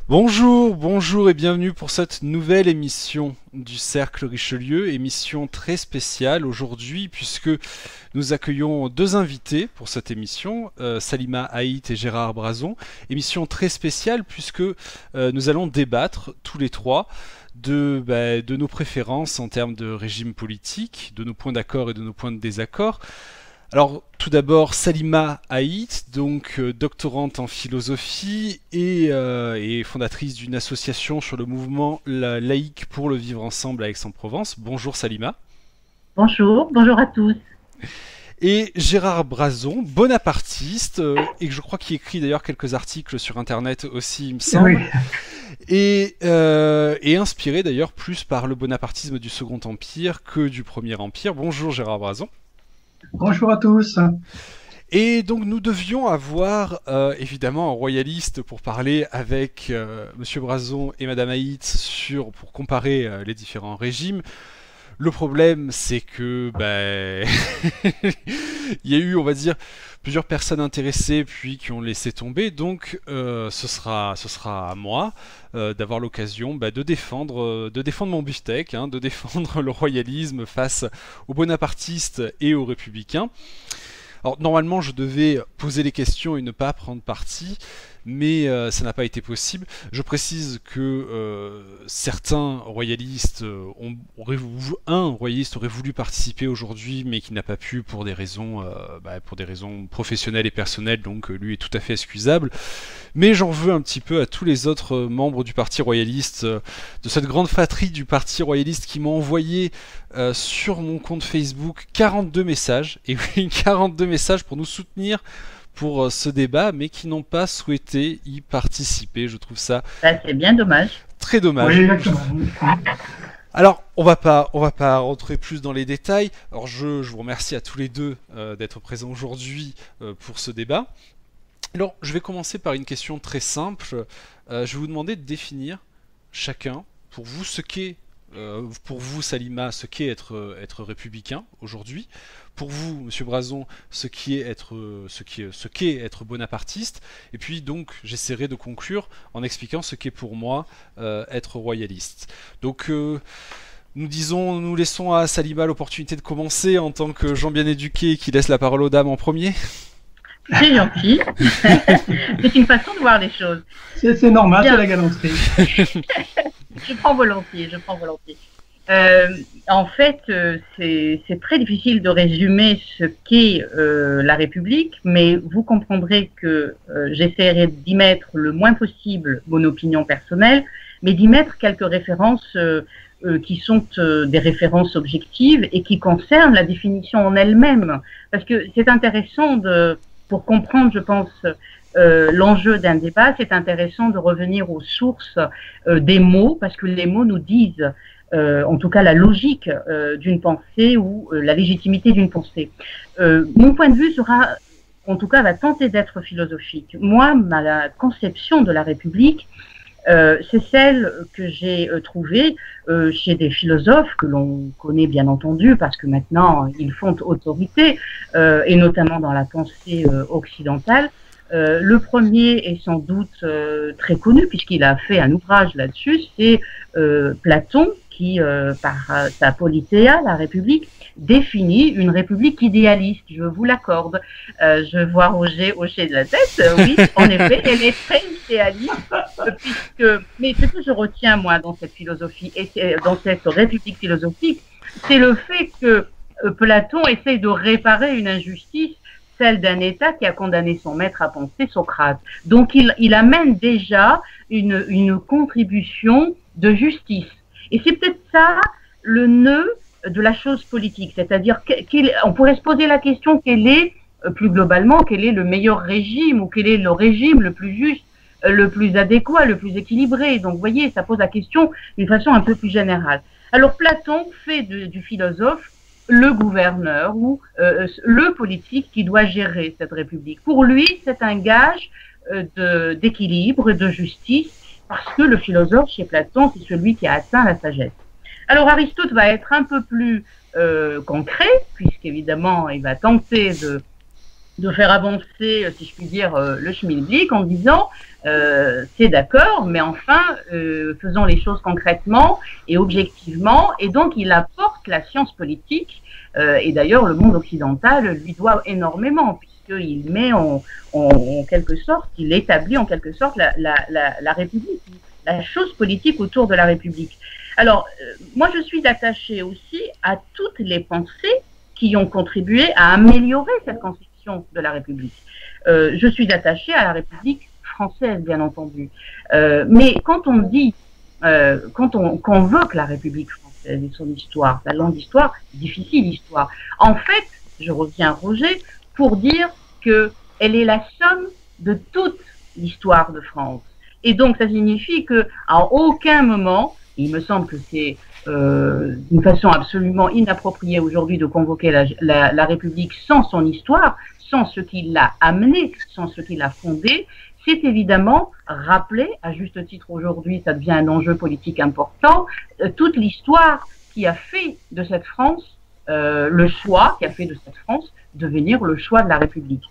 Bonjour, bonjour et bienvenue pour cette nouvelle émission du Cercle Richelieu, émission très spéciale aujourd'hui puisque nous accueillons deux invités pour cette émission, Salima Haït et Gérard Brazon. Émission très spéciale puisque nous allons débattre tous les trois de nos préférences en termes de régime politique, de nos points d'accord et de nos points de désaccord. Alors, tout d'abord, Salima Haït, donc doctorante en philosophie et fondatrice d'une association sur le mouvement laïque pour le vivre ensemble à Aix-en-Provence. Bonjour Salima. Bonjour, bonjour à tous. Et Gérard Brazon, bonapartiste, et je crois qu'il écrit d'ailleurs quelques articles sur Internet aussi, il me semble, Oui. et inspiré d'ailleurs plus par le bonapartisme du Second Empire que du Premier Empire. Bonjour Gérard Brazon. Bonjour à tous. Et donc nous devions avoir évidemment un royaliste pour parler avec Monsieur Brazon et Madame Haït pour comparer les différents régimes. Le problème, c'est que il y a eu, on va dire, plusieurs personnes intéressées puis qui ont laissé tomber. Donc ce sera à moi d'avoir l'occasion de défendre mon beefsteak, de défendre le royalisme face aux bonapartistes et aux républicains. Alors normalement je devais poser les questions et ne pas prendre parti, mais ça n'a pas été possible. Je précise que certains royalistes, un royaliste aurait voulu participer aujourd'hui, mais qui n'a pas pu pour des raisons professionnelles et personnelles, donc lui est tout à fait excusable. Mais j'en veux un petit peu à tous les autres membres du Parti royaliste, de cette grande fratrie du Parti royaliste qui m'ont envoyé sur mon compte Facebook 42 messages, et oui, 42 messages pour nous soutenir pour ce débat, mais qui n'ont pas souhaité y participer. Je trouve ça C'est bien dommage. très dommage. Oui, exactement. Alors, on va pas rentrer plus dans les détails. Alors, je vous remercie à tous les deux d'être présents aujourd'hui pour ce débat. Alors, je vais commencer par une question très simple. Je vais vous demander de définir chacun, pour vous, pour vous, Salima, ce qu'est être républicain aujourd'hui. Pour vous, Monsieur Brazon, ce qu'est être bonapartiste. Et puis donc, j'essaierai de conclure en expliquant ce qu'est pour moi être royaliste. Donc, nous laissons à Salima l'opportunité de commencer en tant que gens bien éduqués qui laisse la parole aux dames en premier. C'est gentil. C'est une façon de voir les choses. C'est normal, Bien. c'est la galanterie. Je prends volontiers, je prends volontiers. En fait, c'est très difficile de résumer ce qu'est la République, mais vous comprendrez que j'essaierai d'y mettre le moins possible mon opinion personnelle, mais d'y mettre quelques références qui sont des références objectives et qui concernent la définition en elle-même. Parce que c'est intéressant pour comprendre, je pense, l'enjeu d'un débat, c'est intéressant de revenir aux sources des mots, parce que les mots nous disent en tout cas la logique d'une pensée ou la légitimité d'une pensée. Mon point de vue sera, en tout cas, va tenter d'être philosophique. Moi, ma conception de la République, c'est celle que j'ai trouvée chez des philosophes que l'on connaît bien entendu, parce que maintenant ils font autorité, et notamment dans la pensée occidentale. Le premier est sans doute très connu, puisqu'il a fait un ouvrage là-dessus, c'est Platon, qui, par sa Politeia, la République, définit une république idéaliste, je vous l'accorde. Je vois Roger hocher de la tête, oui, en effet, elle est très idéaliste, mais ce que je retiens, moi, dans cette philosophie, et dans cette république philosophique, c'est le fait que Platon essaye de réparer une injustice, celle d'un État qui a condamné son maître à penser, Socrate. Donc il amène déjà une contribution de justice. Et c'est peut-être ça le nœud de la chose politique, c'est-à-dire on pourrait se poser la question plus globalement, quel est le meilleur régime ou quel est le régime le plus juste, le plus adéquat, le plus équilibré. Donc vous voyez, ça pose la question d'une façon un peu plus générale. Alors Platon fait du philosophe le gouverneur ou le politique qui doit gérer cette république. Pour lui, c'est un gage d'équilibre et de justice, parce que le philosophe, chez Platon, c'est celui qui a atteint la sagesse. Alors Aristote va être un peu plus concret, puisqu'évidemment, il va tenter de faire avancer, si je puis dire, le schmilblick en disant c'est d'accord, mais enfin, faisons les choses concrètement et objectivement. Et donc, il apporte la science politique, et d'ailleurs, le monde occidental lui doit énormément, puisqu'il met en quelque sorte, il établit en quelque sorte la République, la chose politique autour de la République. Alors, moi, je suis attachée aussi à toutes les pensées qui ont contribué à améliorer cette conception de la République. Je suis attachée à la République française, bien entendu. Mais quand on dit, quand on convoque la République française et son histoire, la longue histoire, difficile histoire, en fait, je reviens à Roger pour dire qu'elle est la somme de toute l'histoire de France. Et donc, ça signifie qu'à aucun moment, il me semble que c'est d'une façon absolument inappropriée aujourd'hui de convoquer la République sans son histoire, sans ce qui l'a amené, sans ce qui l'a fondé, c'est évidemment rappeler, à juste titre aujourd'hui, ça devient un enjeu politique important, toute l'histoire qui a fait de cette France le choix, qui a fait de cette France devenir le choix de la République.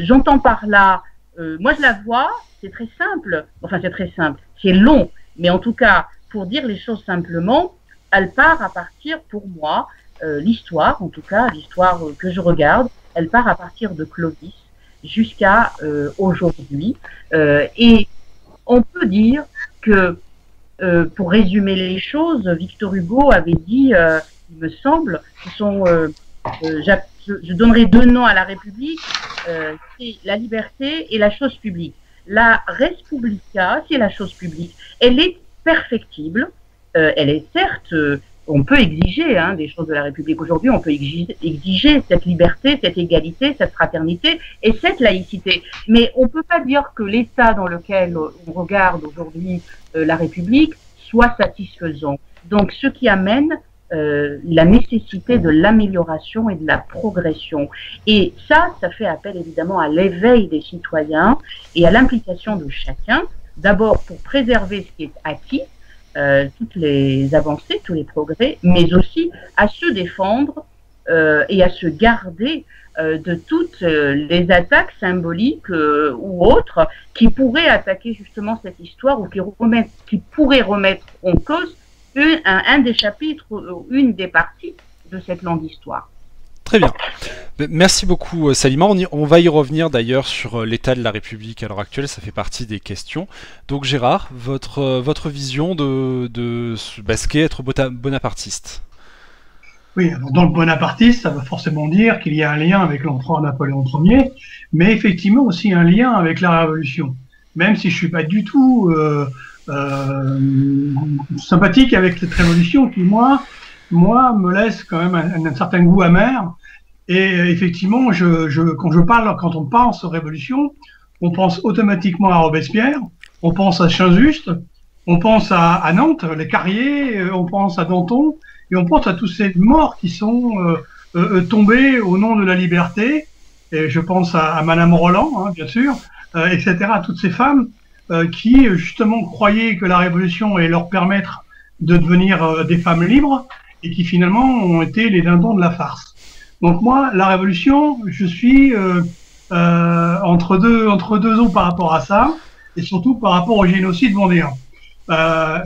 J'entends par là, moi je la vois, c'est très simple, enfin c'est très simple, c'est long, mais en tout cas, pour dire les choses simplement, elle part à partir, pour moi, l'histoire, en tout cas, l'histoire que je regarde, elle part à partir de Clovis jusqu'à aujourd'hui. Et on peut dire que, pour résumer les choses, Victor Hugo avait dit, il me semble, ce sont, je donnerai deux noms à la République, c'est la liberté et la chose publique. La res publica, c'est la chose publique. Elle est perfectible. Elle est certes, on peut exiger des choses de la République aujourd'hui, on peut exiger cette liberté, cette égalité, cette fraternité et cette laïcité. Mais on ne peut pas dire que l'état dans lequel on regarde aujourd'hui la République soit satisfaisant. Donc, ce qui amène la nécessité de l'amélioration et de la progression. Et ça fait appel évidemment à l'éveil des citoyens et à l'implication de chacun, d'abord pour préserver ce qui est acquis, toutes les avancées, tous les progrès, mais aussi à se défendre et à se garder de toutes les attaques symboliques ou autres qui pourraient attaquer justement cette histoire ou qui pourraient remettre en cause un des chapitres, une des parties de cette longue histoire. Très bien. Merci beaucoup Salima. On va y revenir d'ailleurs sur l'état de la République à l'heure actuelle, ça fait partie des questions. Donc Gérard, votre vision de ce qu'est être bonapartiste. Oui, alors dans le bonapartiste, ça veut forcément dire qu'il y a un lien avec l'empereur Napoléon Ier, mais effectivement aussi un lien avec la Révolution. Même si je suis pas du tout sympathique avec cette révolution qui, moi, me laisse quand même un certain goût amer. Et effectivement, quand on pense aux révolutions, on pense automatiquement à Robespierre, on pense à Saint-Just, on pense à Nantes, les Carriers, on pense à Danton, et on pense à tous ces morts qui sont tombés au nom de la liberté. Et je pense à Madame Roland, bien sûr, etc., à toutes ces femmes qui justement croyaient que la révolution allait leur permettre de devenir des femmes libres et qui finalement ont été les dindons de la farce. Donc moi, la révolution, je suis entre deux eaux par rapport à ça et surtout par rapport au génocide vendéen.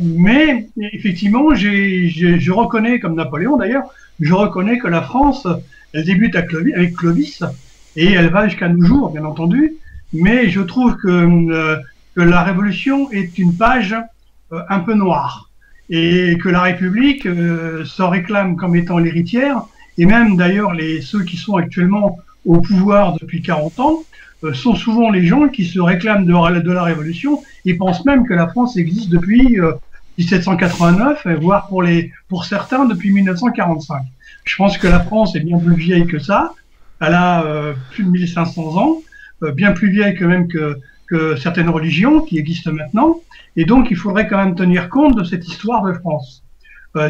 Mais effectivement, je reconnais, comme Napoléon d'ailleurs, je reconnais que la France, elle débute avec Clovis et elle va jusqu'à nos jours, bien entendu. Mais je trouve que la Révolution est une page un peu noire et que la République s'en réclame comme étant l'héritière. Et même d'ailleurs, ceux qui sont actuellement au pouvoir depuis 40 ans sont souvent les gens qui se réclament de la Révolution et pensent même que la France existe depuis 1789, voire pour certains depuis 1945. Je pense que la France est bien plus vieille que ça. Elle a plus de 1500 ans, bien plus vieille que certaines religions qui existent maintenant. Et donc, il faudrait quand même tenir compte de cette histoire de France.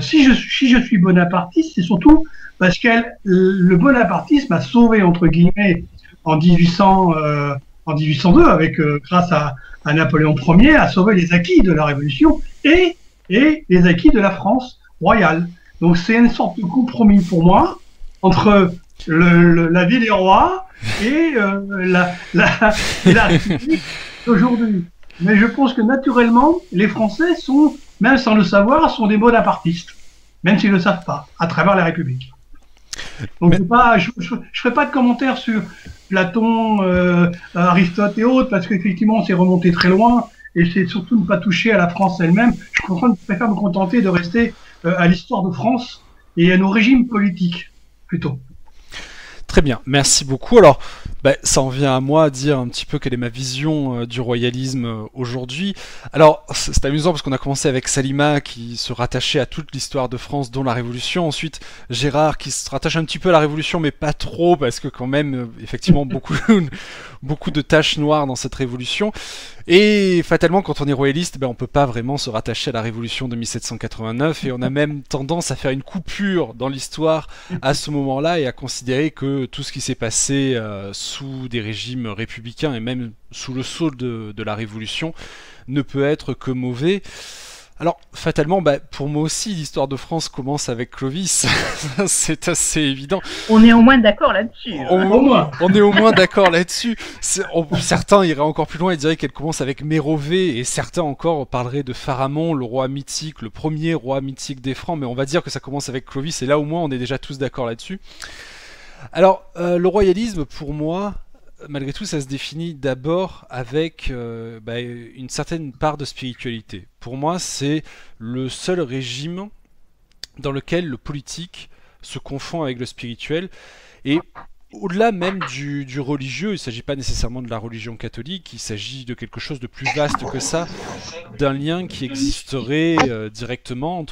Si je suis bonapartiste, c'est surtout parce que le bonapartisme a sauvé, entre guillemets, en 1802, grâce à Napoléon Ier, a sauvé les acquis de la Révolution et les acquis de la France royale. Donc c'est une sorte de compromis pour moi entre la vie des rois et la République d'aujourd'hui. Mais je pense que naturellement, les Français sont, même sans le savoir, sont des bonapartistes, même s'ils ne le savent pas, à travers la République. Donc je ne ferai pas de commentaires sur Platon, Aristote et autres, parce qu'effectivement, c'est remonté très loin, et c'est surtout ne pas toucher à la France elle-même. Je préfère me contenter de rester à l'histoire de France et à nos régimes politiques, plutôt. Très bien, merci beaucoup. Alors, ça en vient à moi à dire un petit peu quelle est ma vision du royalisme aujourd'hui. Alors, c'est amusant parce qu'on a commencé avec Salima qui se rattachait à toute l'histoire de France, dont la Révolution. Ensuite, Gérard qui se rattache un petit peu à la Révolution, mais pas trop, parce que quand même, effectivement, beaucoup de taches noires dans cette Révolution. Et fatalement, quand on est royaliste, on peut pas vraiment se rattacher à la Révolution de 1789, et on a même tendance à faire une coupure dans l'histoire à ce moment-là et à considérer que tout ce qui s'est passé sous des régimes républicains et même sous le sceau de la Révolution ne peut être que mauvais. Alors, fatalement, pour moi aussi, l'histoire de France commence avec Clovis. C'est assez évident. On est au moins d'accord là-dessus. On est au moins d'accord là-dessus. Certains iraient encore plus loin et diraient qu'elle commence avec Mérovée, et certains encore parleraient de Pharamond, le roi mythique, le premier roi mythique des Francs, mais on va dire que ça commence avec Clovis, et là au moins on est déjà tous d'accord là-dessus. Alors, le royalisme, pour moi, malgré tout, ça se définit d'abord avec une certaine part de spiritualité. Pour moi, c'est le seul régime dans lequel le politique se confond avec le spirituel. Et au-delà même du religieux, il ne s'agit pas nécessairement de la religion catholique, il s'agit de quelque chose de plus vaste que ça, d'un lien qui existerait directement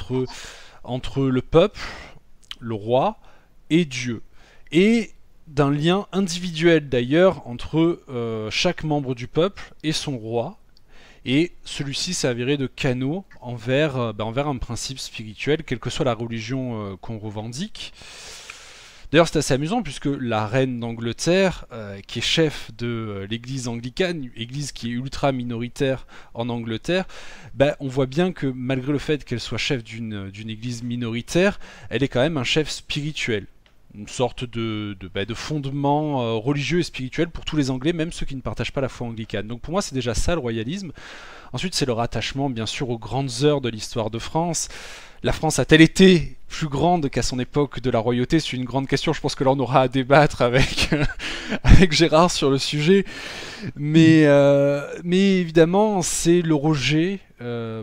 entre le peuple, le roi et Dieu. Et d'un lien individuel d'ailleurs entre chaque membre du peuple et son roi, et celui-ci servirait de canot envers un principe spirituel, quelle que soit la religion qu'on revendique. D'ailleurs, c'est assez amusant puisque la reine d'Angleterre, qui est chef de l'église anglicane, église qui est ultra minoritaire en Angleterre, on voit bien que malgré le fait qu'elle soit chef d'une église minoritaire, elle est quand même un chef spirituel. Une sorte de fondement religieux et spirituel pour tous les Anglais, même ceux qui ne partagent pas la foi anglicane. Donc pour moi, c'est déjà ça le royalisme. Ensuite, c'est le rattachement, bien sûr, aux grandes heures de l'histoire de France. La France a-t-elle été plus grande qu'à son époque de la royauté? C'est une grande question, je pense que là on aura à débattre avec Gérard sur le sujet. Mais évidemment, c'est le rejet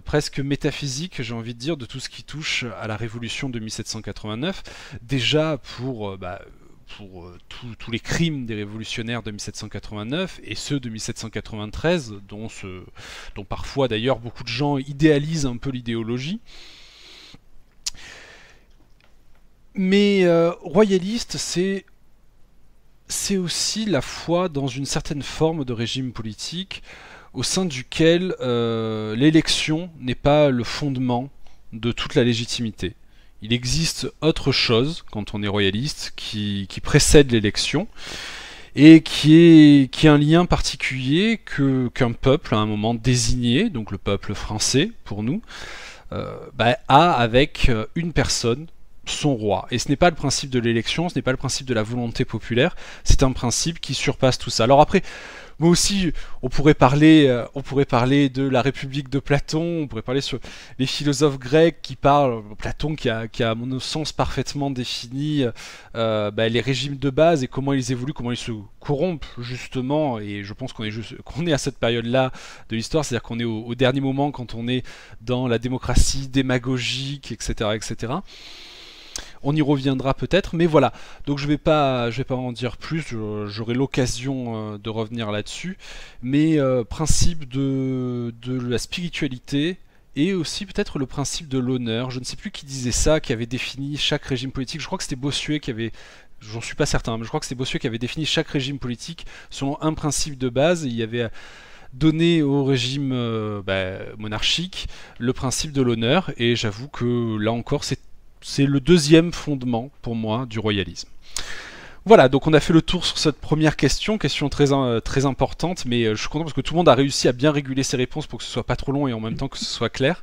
presque métaphysique, j'ai envie de dire, de tout ce qui touche à la Révolution de 1789. Déjà pour tous les crimes des révolutionnaires de 1789 et ceux de 1793, dont parfois d'ailleurs beaucoup de gens idéalisent un peu l'idéologie. Mais royaliste, c'est aussi la foi dans une certaine forme de régime politique au sein duquel l'élection n'est pas le fondement de toute la légitimité. Il existe autre chose, quand on est royaliste, qui précède l'élection, et qui est un lien particulier qu'un peuple, à un moment désigné, donc le peuple français, pour nous, a avec une personne, son roi. Et ce n'est pas le principe de l'élection, ce n'est pas le principe de la volonté populaire, c'est un principe qui surpasse tout ça. Alors après, moi aussi, on pourrait parler de la République de Platon, on pourrait parler sur les philosophes grecs qui parlent, Platon qui a à mon sens parfaitement défini les régimes de base et comment ils évoluent, comment ils se corrompent justement, et je pense qu'on est à cette période-là de l'histoire, c'est-à-dire qu'on est au dernier moment quand on est dans la démocratie démagogique, etc., etc. On y reviendra peut-être, mais voilà. Donc je vais pas en dire plus. J'aurai l'occasion de revenir là-dessus. Mais principe de la spiritualité et aussi peut-être le principe de l'honneur. Je ne sais plus qui disait ça, qui avait défini chaque régime politique. Je crois que c'était Bossuet qui avait. J'en suis pas certain, mais je crois que c'était Bossuet qui avait défini chaque régime politique selon un principe de base. Et il y avait donné au régime monarchique le principe de l'honneur. Et j'avoue que là encore, c'est le deuxième fondement, pour moi, du royalisme. Voilà, donc on a fait le tour sur cette première question très importante, mais je suis content parce que tout le monde a réussi à bien réguler ses réponses pour que ce soit pas trop long et en même temps que ce soit clair.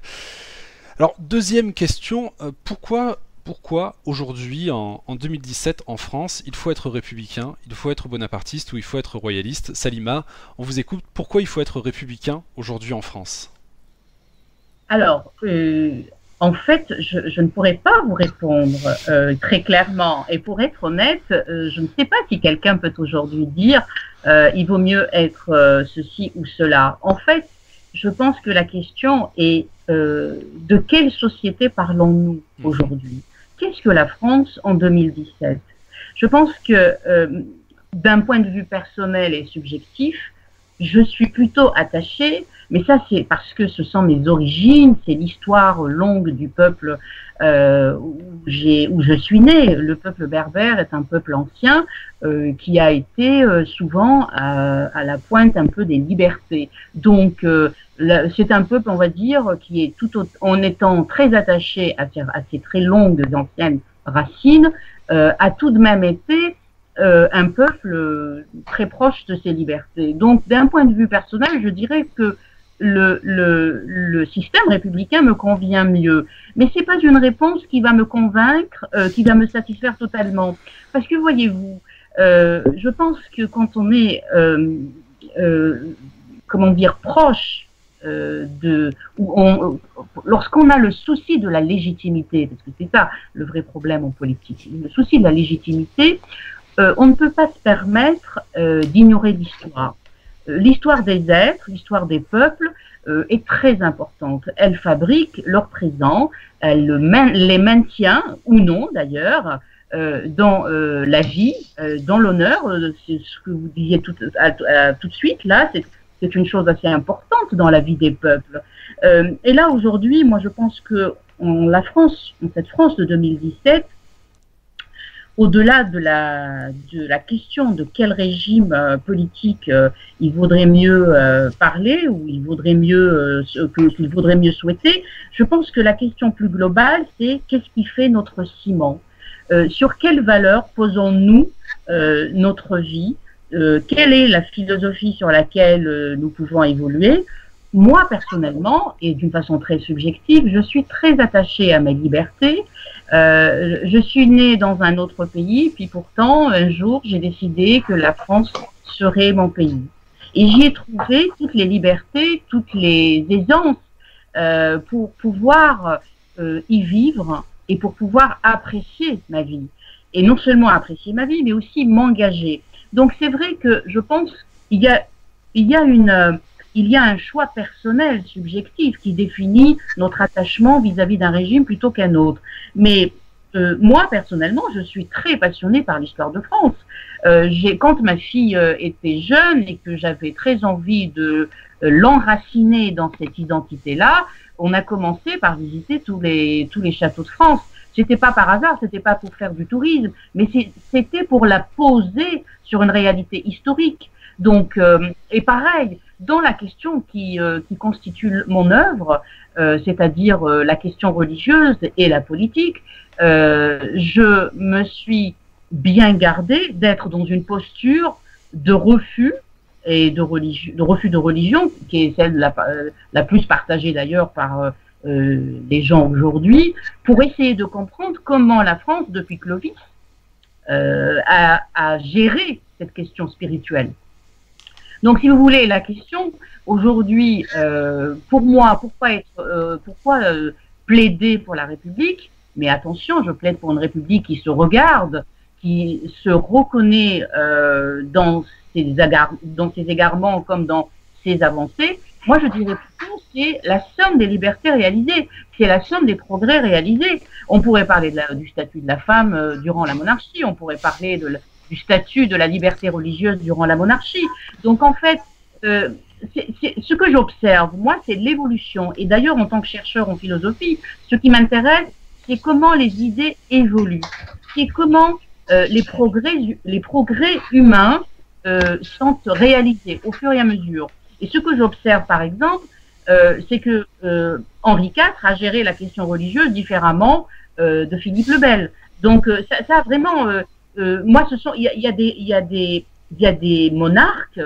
Alors, deuxième question, pourquoi pourquoi aujourd'hui, en 2017, en France, il faut être républicain, il faut être bonapartiste ou il faut être royaliste? Salima, on vous écoute. Pourquoi il faut être républicain aujourd'hui en France? Alors, en fait, je ne pourrais pas vous répondre très clairement. Et pour être honnête, je ne sais pas si quelqu'un peut aujourd'hui dire il vaut mieux être ceci ou cela. En fait, je pense que la question est de quelle société parlons-nous aujourd'hui? Qu'est-ce que la France en 2017? Je pense que d'un point de vue personnel et subjectif, je suis plutôt attachée, mais ça c'est parce que ce sont mes origines, c'est l'histoire longue du peuple où je suis née. Le peuple berbère est un peuple ancien qui a été souvent à la pointe un peu des libertés. Donc c'est un peuple, on va dire, qui est en étant très attaché à ces très longues anciennes racines, a tout de même été un peuple très proche de ses libertés. Donc, d'un point de vue personnel, je dirais que le système républicain me convient mieux. Mais c'est pas une réponse qui va me convaincre, qui va me satisfaire totalement. Parce que, voyez-vous, je pense que quand on est, comment dire, proche lorsqu'on a le souci de la légitimité, parce que c'est ça le vrai problème en politique, le souci de la légitimité, on ne peut pas se permettre d'ignorer l'histoire. L'histoire des êtres, l'histoire des peuples est très importante. Elle fabrique leur présent, elle les maintient, ou non d'ailleurs, dans la vie, dans l'honneur. C'est ce que vous disiez tout de suite, là, c'est une chose assez importante dans la vie des peuples. Et là, aujourd'hui, moi je pense que la France, cette France de 2017, au-delà de la question de quel régime politique il vaudrait mieux parler ou qu'il vaudrait mieux souhaiter, je pense que la question plus globale, c'est qu'est-ce qui fait notre ciment? Sur quelles valeurs posons-nous notre vie? Quelle est la philosophie sur laquelle nous pouvons évoluer? Moi, personnellement, et d'une façon très subjective, je suis très attachée à ma liberté. Je suis née dans un autre pays, puis pourtant, un jour, j'ai décidé que la France serait mon pays. Et j'y ai trouvé toutes les libertés, toutes les aisances pour pouvoir y vivre et pour pouvoir apprécier ma vie. Et non seulement apprécier ma vie, mais aussi m'engager. Donc c'est vrai que je pense qu'il y a un choix personnel, subjectif, qui définit notre attachement vis-à-vis d'un régime plutôt qu'un autre. Mais moi, personnellement, je suis très passionnée par l'histoire de France. Quand ma fille était jeune et que j'avais très envie de l'enraciner dans cette identité-là, on a commencé par visiter tous les châteaux de France. C'était pas par hasard, c'était pas pour faire du tourisme, mais c'était pour la poser sur une réalité historique. Donc, et pareil, dans la question qui constitue mon œuvre, c'est-à-dire la question religieuse et la politique, je me suis bien gardée d'être dans une posture de refus et de refus de religion, qui est celle la plus partagée d'ailleurs par les gens aujourd'hui, pour essayer de comprendre comment la France, depuis Clovis, a géré cette question spirituelle. Donc, si vous voulez, la question aujourd'hui, pour moi, pourquoi plaider pour la République? Mais attention, je plaide pour une République qui se regarde, qui se reconnaît dans ses égarements comme dans ses avancées. Moi, je dirais plutôt c'est la somme des libertés réalisées, c'est la somme des progrès réalisés. On pourrait parler du statut de la femme durant la monarchie, on pourrait parler du statut de la liberté religieuse durant la monarchie. Donc, en fait, ce que j'observe, moi, c'est l'évolution. Et d'ailleurs, en tant que chercheur en philosophie, ce qui m'intéresse, c'est comment les idées évoluent. C'est comment les progrès humains sont réalisés au fur et à mesure. Et ce que j'observe, par exemple, c'est que Henri IV a géré la question religieuse différemment de Philippe le Bel. Donc, ça vraiment, moi, il y a des monarques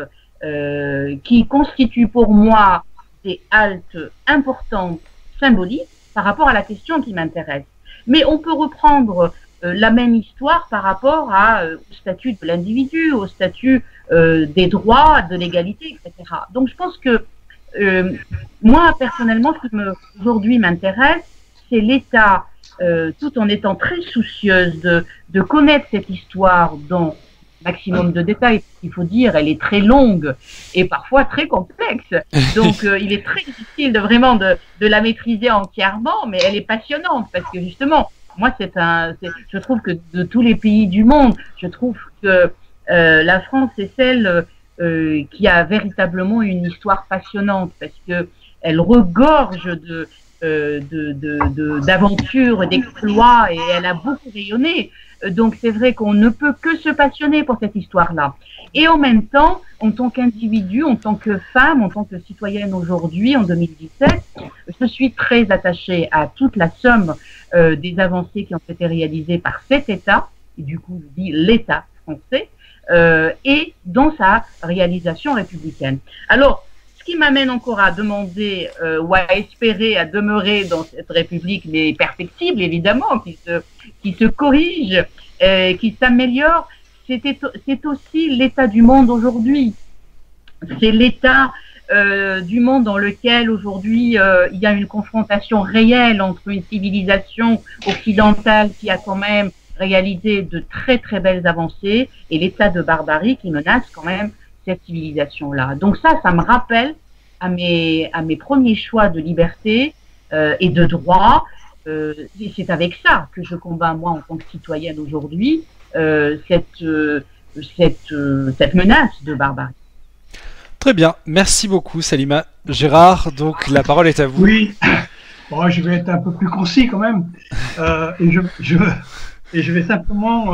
qui constituent pour moi des haltes importantes, symboliques, par rapport à la question qui m'intéresse. Mais on peut reprendre la même histoire par rapport au statut de l'individu, au statut des droits, de l'égalité, etc. Donc je pense que moi, personnellement, ce qui aujourd'hui m'intéresse, c'est l'État, tout en étant très soucieuse de connaître cette histoire dans maximum de détails. Il faut dire, elle est très longue et parfois très complexe. Donc, il est très difficile de la maîtriser entièrement, mais elle est passionnante parce que justement, moi, je trouve que de tous les pays du monde, je trouve que la France est celle qui a véritablement une histoire passionnante parce que elle regorge d'aventures, d'exploits et elle a beaucoup rayonné. Donc c'est vrai qu'on ne peut que se passionner pour cette histoire-là. Et en même temps, en tant qu'individu, en tant que femme, en tant que citoyenne aujourd'hui, en 2017, je suis très attachée à toute la somme des avancées qui ont été réalisées par cet État, et du coup je dis l'État français, et dans sa réalisation républicaine. Alors, ce qui m'amène encore à demander ou à espérer à demeurer dans cette République, mais perfectible évidemment, qui se corrige, qui s'améliore, c'est aussi l'état du monde aujourd'hui. C'est l'état du monde dans lequel aujourd'hui il y a une confrontation réelle entre une civilisation occidentale qui a quand même réalisé de très très belles avancées et l'état de barbarie qui menace quand même cette civilisation-là. Donc ça me rappelle à mes premiers choix de liberté et de droit. Et c'est avec ça que je combats, moi, en tant que citoyenne aujourd'hui, cette menace de barbarie. Très bien, merci beaucoup Salima. Gérard, donc la parole est à vous. Oui, bon, je vais être un peu plus concis quand même. Et je vais simplement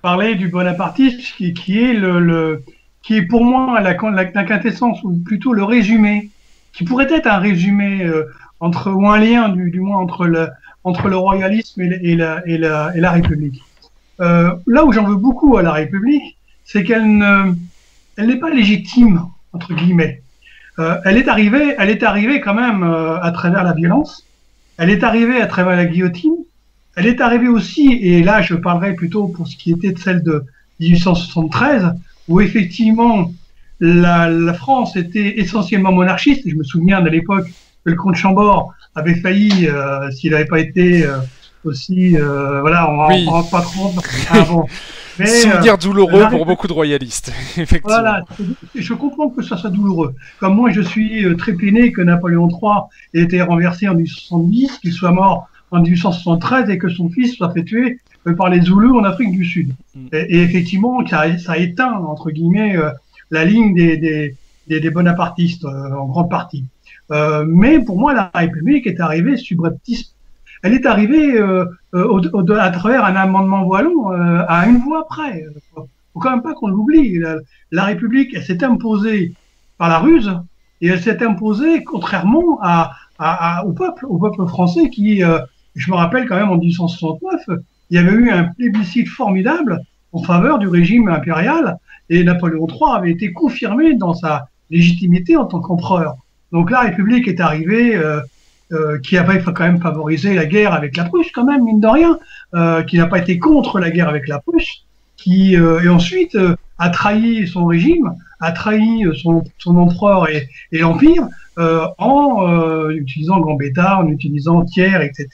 parler du bonapartisme qui est pour moi la quintessence, ou plutôt le résumé, qui pourrait être un résumé ou un lien du moins entre le royalisme et la République. Là où j'en veux beaucoup à la République, c'est qu'elle n'est pas légitime, entre guillemets. Elle est arrivée quand même à travers la violence, elle est arrivée à travers la guillotine, elle est arrivée aussi, et là je parlerai plutôt pour ce qui était de celle de 1873, où effectivement la France était essentiellement monarchiste. Je me souviens de l'époque que le comte Chambord avait failli, s'il n'avait pas été aussi, voilà, on oui. rentre pas trop avant. Mais, souvenir douloureux pour beaucoup de royalistes, effectivement. Voilà, je comprends que ça soit douloureux. Comme moi, je suis très peiné que Napoléon III ait été renversé en 1870, qu'il soit mort en 1873 et que son fils soit fait tuer par les Zoulous en Afrique du Sud. Et effectivement, ça a éteint, entre guillemets, la ligne des bonapartistes en grande partie. Mais pour moi, la République est arrivée subrepticement. Elle est arrivée à travers un amendement Boilon à une voix près. Faut quand même pas qu'on l'oublie. La République, elle s'est imposée par la ruse et elle s'est imposée contrairement au peuple français qui, je me rappelle quand même en 1869, il y avait eu un plébiscite formidable en faveur du régime impérial et Napoléon III avait été confirmé dans sa légitimité en tant qu'empereur. Donc la République est arrivée, qui avait quand même favorisé la guerre avec la Prusse, quand même, mine de rien, qui n'a pas été contre la guerre avec la Prusse, qui et ensuite a trahi son régime, a trahi son empereur et l'Empire en utilisant Gambetta, en utilisant Thiers, etc.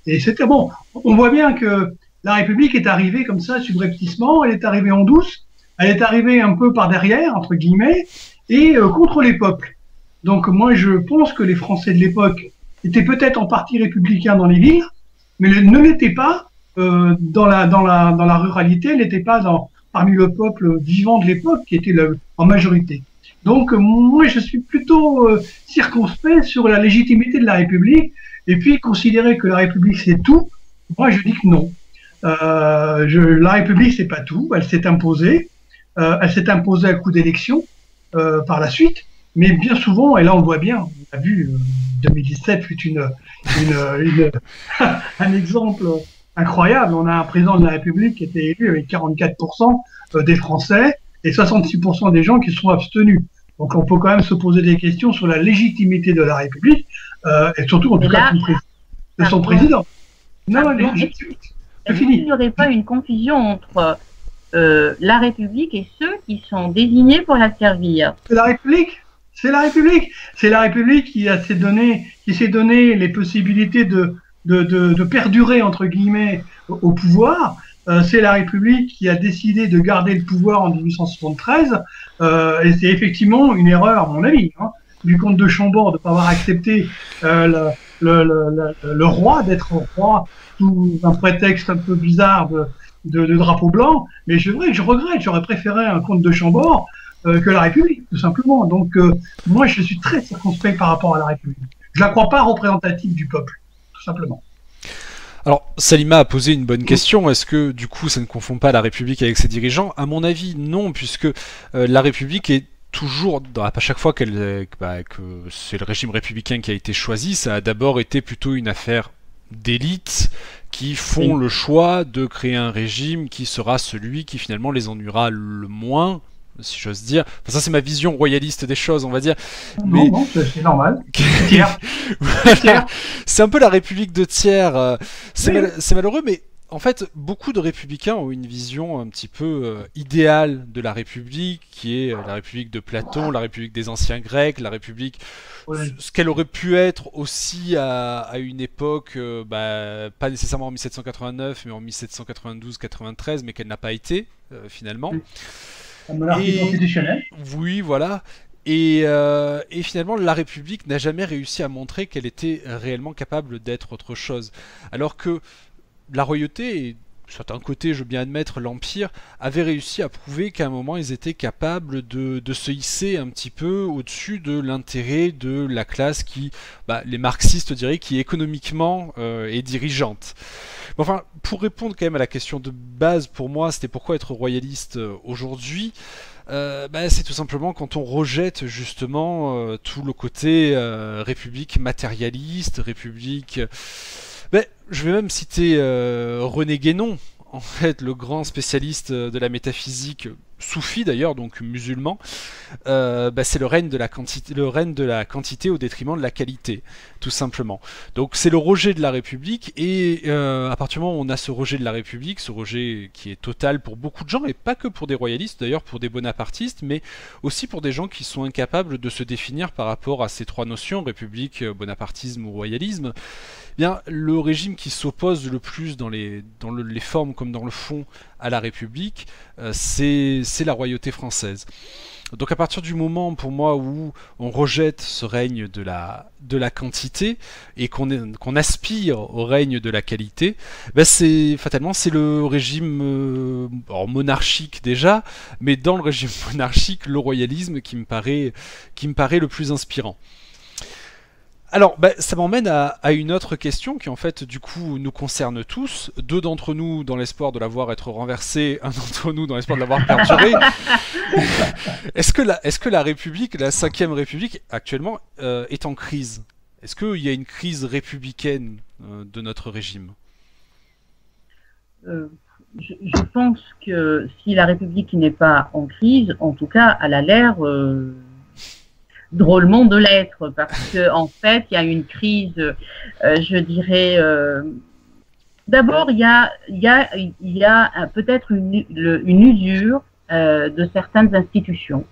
Et c'était bon. On voit bien que la République est arrivée comme ça, subrepticement, elle est arrivée en douce, elle est arrivée un peu par derrière, entre guillemets, et contre les peuples. Donc moi, je pense que les Français de l'époque étaient peut-être en partie républicains dans les villes, mais ne l'étaient pas dans la ruralité, n'étaient pas parmi le peuple vivant de l'époque qui était en majorité. Donc moi, je suis plutôt circonspect sur la légitimité de la République, et puis considérer que la République c'est tout, moi je dis que non. La République c'est pas tout, elle s'est imposée à coup d'élection par la suite. Mais bien souvent, et là on le voit bien, on a vu 2017 fut un exemple incroyable. On a un président de la République qui était élu avec 44% des Français et 66% des gens qui sont abstenus. Donc on peut quand même se poser des questions sur la légitimité de la République et surtout en tout cas de son président. Non, mais est-ce qu'il n'y aurait pas une confusion entre la République et ceux qui sont désignés pour la servir? C'est la République. C'est la République. C'est la République qui s'est donné les possibilités de perdurer, entre guillemets, au pouvoir. C'est la République qui a décidé de garder le pouvoir en 1873. Et c'est effectivement une erreur, à mon avis, hein, du comte de Chambord de ne pas avoir accepté le roi, d'être roi sous un prétexte un peu bizarre de drapeau blanc. Mais c'est vrai que je regrette, j'aurais préféré un comte de Chambord que la République, tout simplement. Donc, moi, je suis très circonspect par rapport à la République. Je la crois pas représentative du peuple, tout simplement. Alors, Salima a posé une bonne question. Est-ce que, du coup, ça ne confond pas la République avec ses dirigeants? À mon avis, non, puisque la République est toujours, à chaque fois que c'est le régime républicain qui a été choisi, ça a d'abord été plutôt une affaire d'élites qui font le choix de créer un régime qui sera celui qui finalement les ennuiera le moins, si j'ose dire. Enfin, ça c'est ma vision royaliste des choses, on va dire. Non, c'est normal. Voilà. C'est un peu la République de tiers. C'est malheureux, mais en fait, beaucoup de républicains ont une vision un petit peu idéale de la République, qui est la République de Platon, la République des anciens Grecs, la République, ce qu'elle aurait pu être aussi à une époque, pas nécessairement en 1789, mais en 1792-93, mais qu'elle n'a pas été, finalement. La monarchie constitutionnelle. Oui, voilà. Et finalement, la République n'a jamais réussi à montrer qu'elle était réellement capable d'être autre chose. Alors que la royauté, et soit d'un côté, je veux bien admettre, l'Empire, avait réussi à prouver qu'à un moment, ils étaient capables de se hisser un petit peu au-dessus de l'intérêt de la classe qui, les marxistes diraient, qui économiquement est dirigeante. Enfin, pour répondre quand même à la question de base, pour moi, c'était pourquoi être royaliste aujourd'hui. C'est tout simplement quand on rejette justement tout le côté république matérialiste, république... je vais même citer René Guénon, en fait, le grand spécialiste de la métaphysique soufi d'ailleurs, donc musulman. C'est le règne de la quantité au détriment de la qualité, tout simplement. Donc c'est le rejet de la République, et à partir du moment où on a ce rejet de la République, ce rejet qui est total pour beaucoup de gens, et pas que pour des royalistes d'ailleurs, pour des bonapartistes, mais aussi pour des gens qui sont incapables de se définir par rapport à ces trois notions, République, bonapartisme ou royalisme. Bien, le régime qui s'oppose le plus dans les formes comme dans le fond à la République, c'est la royauté française. Donc à partir du moment, pour moi, où on rejette ce règne de la quantité et qu'on aspire au règne de la qualité, fatalement c'est le régime monarchique déjà, mais dans le régime monarchique, le royalisme qui me paraît le plus inspirant. Alors, ça m'emmène à une autre question qui en fait du coup nous concerne tous, deux d'entre nous dans l'espoir de la voir être renversée, un d'entre nous dans l'espoir de l'avoir perdurée. Est-ce que la République, la 5e République actuellement est en crise? Est-ce qu'il y a une crise républicaine de notre régime? Je pense que si la République n'est pas en crise, en tout cas, elle a l'air drôlement de l'être, parce que en fait, il y a une crise, je dirais. D'abord, il y a peut-être une usure de certaines institutions.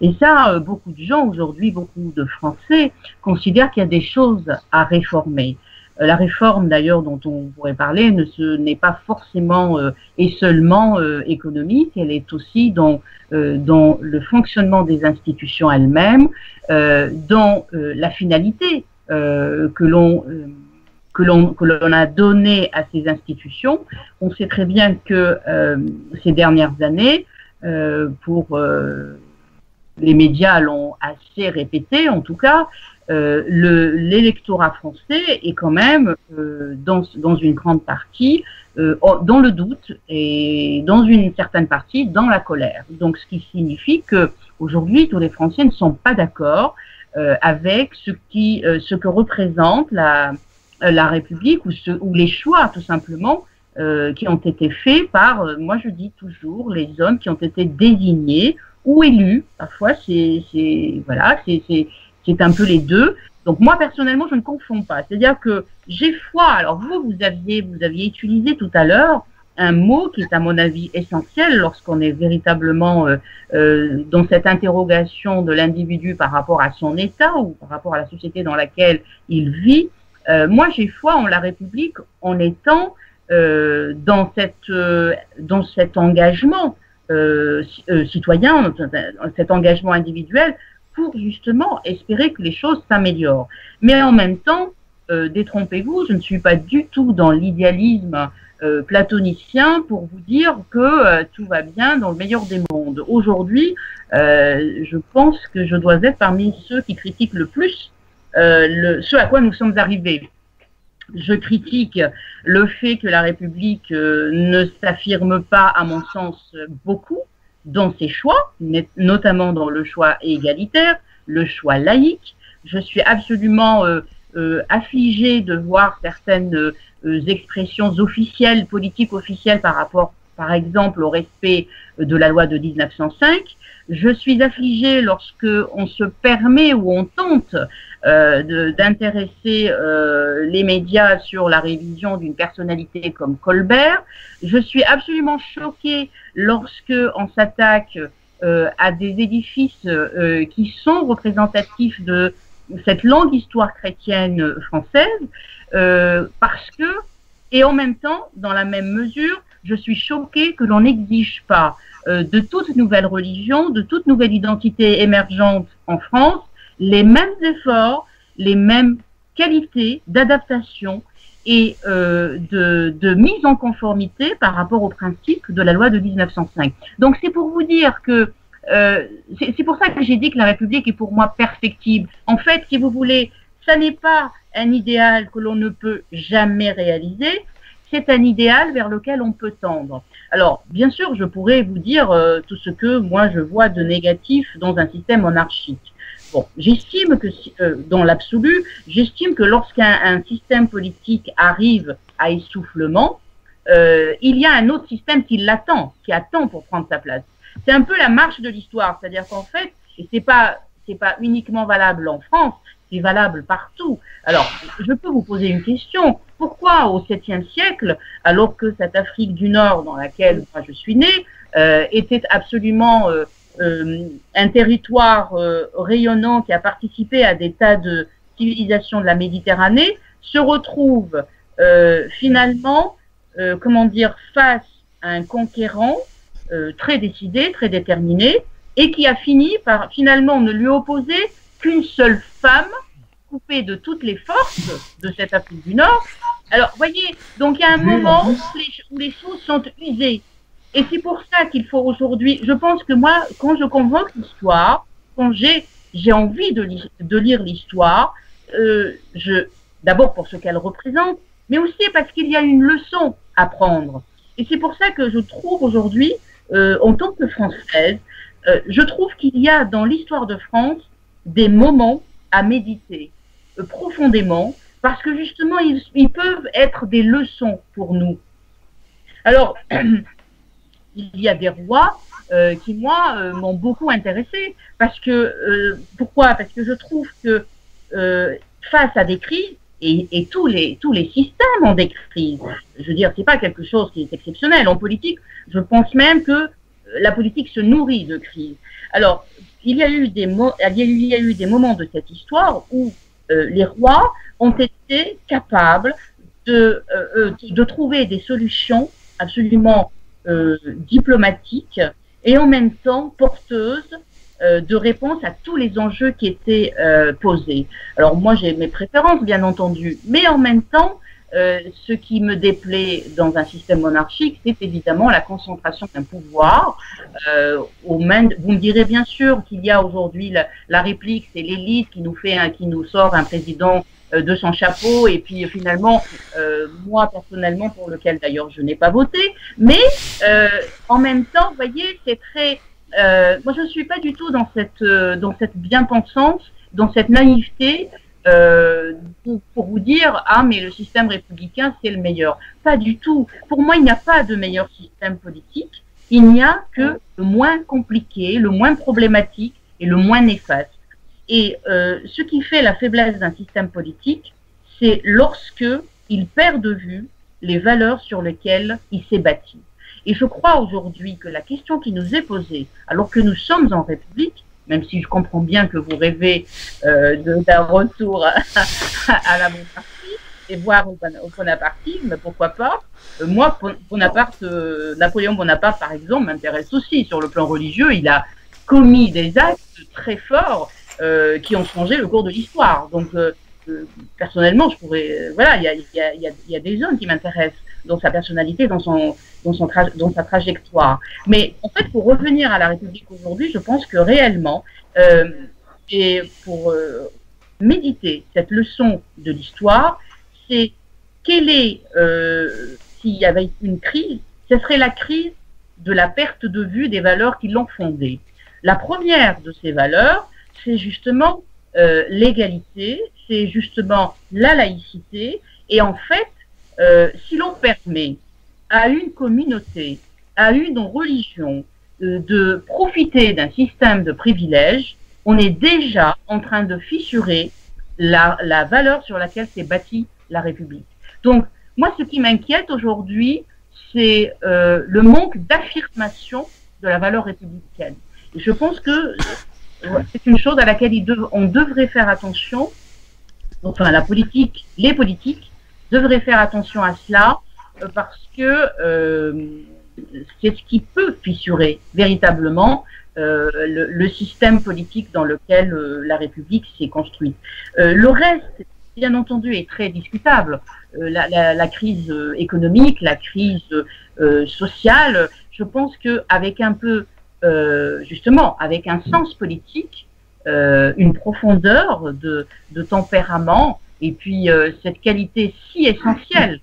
Et ça, beaucoup de gens aujourd'hui, beaucoup de Français considèrent qu'il y a des choses à réformer. La réforme, d'ailleurs, dont on pourrait parler, n'est pas forcément et seulement économique. Elle est aussi dans le fonctionnement des institutions elles-mêmes, dans la finalité que l'on a donnée à ces institutions. On sait très bien que ces dernières années, pour les médias l'ont assez répété, en tout cas, l'électorat français est quand même dans une grande partie dans le doute et dans une certaine partie dans la colère. Donc ce qui signifie que aujourd'hui tous les Français ne sont pas d'accord avec ce que représente la République ou les choix tout simplement qui ont été faits par, moi je dis toujours, les hommes qui ont été désignés ou élus. Parfois c'est un peu les deux, Donc moi personnellement, je ne confonds pas. C'est-à-dire que j'ai foi. Alors vous aviez utilisé tout à l'heure un mot qui est à mon avis essentiel lorsqu'on est véritablement dans cette interrogation de l'individu par rapport à son état ou par rapport à la société dans laquelle il vit. Moi, j'ai foi en la République en étant dans cet engagement citoyen, cet engagement individuel pour justement espérer que les choses s'améliorent. Mais en même temps, détrompez-vous, je ne suis pas du tout dans l'idéalisme platonicien pour vous dire que tout va bien dans le meilleur des mondes. Aujourd'hui, je pense que je dois être parmi ceux qui critiquent le plus ce à quoi nous sommes arrivés. Je critique le fait que la République ne s'affirme pas, à mon sens, beaucoup dans ses choix, notamment dans le choix égalitaire, le choix laïque. Je suis absolument affligée de voir certaines expressions officielles, politiques officielles par rapport, par exemple, au respect de la loi de 1905. Je suis affligée lorsque on se permet ou on tente d'intéresser les médias sur la révision d'une personnalité comme Colbert. Je suis absolument choquée lorsque on s'attaque à des édifices qui sont représentatifs de cette longue histoire chrétienne française, parce que, et en même temps, dans la même mesure, je suis choquée que l'on n'exige pas de toute nouvelle religion, de toute nouvelle identité émergente en France, les mêmes efforts, les mêmes qualités d'adaptation et de mise en conformité par rapport aux principes de la loi de 1905. Donc c'est pour vous dire que c'est pour ça que j'ai dit que la République est pour moi perfectible. En fait, si vous voulez, ça n'est pas un idéal que l'on ne peut jamais réaliser, c'est un idéal vers lequel on peut tendre. Alors, bien sûr, je pourrais vous dire tout ce que moi je vois de négatif dans un système monarchique. Bon, j'estime que, dans l'absolu, j'estime que lorsqu'un système politique arrive à essoufflement, il y a un autre système qui l'attend, qui attend pour prendre sa place. C'est un peu la marche de l'histoire, c'est-à-dire qu'en fait, et c'est pas uniquement valable en France, c'est valable partout. Alors, je peux vous poser une question. Pourquoi au 7e siècle, alors que cette Afrique du Nord dans laquelle moi je suis née était absolument un territoire rayonnant qui a participé à des tas de civilisations de la Méditerranée, se retrouve finalement, comment dire, face à un conquérant très décidé, très déterminé, et qui a fini par finalement ne lui opposer qu'une seule femme coupée de toutes les forces de cette Afrique du Nord. Alors, voyez, donc il y a un moment où les choses sont usées. Et c'est pour ça qu'il faut aujourd'hui, je pense que moi, quand je convoque l'histoire, quand j'ai envie de lire l'histoire, d'abord pour ce qu'elle représente, mais aussi parce qu'il y a une leçon à prendre. Et c'est pour ça que je trouve aujourd'hui, en tant que Française, je trouve qu'il y a dans l'histoire de France des moments à méditer profondément, parce que justement, ils peuvent être des leçons pour nous. Alors, il y a des rois qui, moi, m'ont beaucoup intéressée, parce que, pourquoi? Parce que je trouve que face à des crises, et tous les systèmes ont des crises, je veux dire, c'est pas quelque chose qui est exceptionnel. En politique, je pense même que la politique se nourrit de crises. Alors, il y a eu des moments de cette histoire où les rois ont été capables de trouver des solutions absolument diplomatiques et en même temps porteuses de réponse à tous les enjeux qui étaient posés. Alors moi j'ai mes préférences bien entendu, mais en même temps ce qui me déplaît dans un système monarchique, c'est évidemment la concentration d'un pouvoir aux mains. Vous me direz bien sûr qu'il y a aujourd'hui la réplique, c'est l'élite qui nous sort un président de son chapeau, et puis finalement, moi personnellement, pour lequel d'ailleurs je n'ai pas voté, mais en même temps, vous voyez, c'est très. Moi, je ne suis pas du tout dans cette bien-pensance, dans cette naïveté. Pour vous dire, ah mais le système républicain c'est le meilleur. Pas du tout. Pour moi, il n'y a pas de meilleur système politique. Il n'y a que le moins compliqué, le moins problématique et le moins néfaste. Et ce qui fait la faiblesse d'un système politique, c'est lorsque il perd de vue les valeurs sur lesquelles il s'est bâti. Et je crois aujourd'hui que la question qui nous est posée, alors que nous sommes en République, même si je comprends bien que vous rêvez d'un retour à la monarchie et voire au bonapartisme, pourquoi pas. Moi, Napoléon Bonaparte, par exemple, m'intéresse aussi sur le plan religieux. Il a commis des actes très forts qui ont changé le cours de l'histoire. Donc, personnellement, je pourrais, voilà, il y a des hommes qui m'intéressent dans sa personnalité, dans sa trajectoire. Mais en fait, pour revenir à la République aujourd'hui, je pense que réellement, et pour méditer cette leçon de l'histoire, c'est quelle est, s'il y avait une crise, ce serait la crise de la perte de vue des valeurs qui l'ont fondée. La première de ces valeurs, c'est justement l'égalité, c'est justement la laïcité, et en fait, si l'on permet à une communauté, à une religion, de profiter d'un système de privilèges, on est déjà en train de fissurer la valeur sur laquelle s'est bâtie la République. Donc, moi, ce qui m'inquiète aujourd'hui, c'est le manque d'affirmation de la valeur républicaine. Et je pense que c'est une chose à laquelle on devrait faire attention. Enfin, les politiques devraient faire attention à cela parce que c'est ce qui peut fissurer véritablement le système politique dans lequel la République s'est construite. Le reste, bien entendu, est très discutable. La crise économique, la crise sociale, je pense qu'avec un peu, justement, avec un sens politique, une profondeur de tempérament, et puis cette qualité si essentielle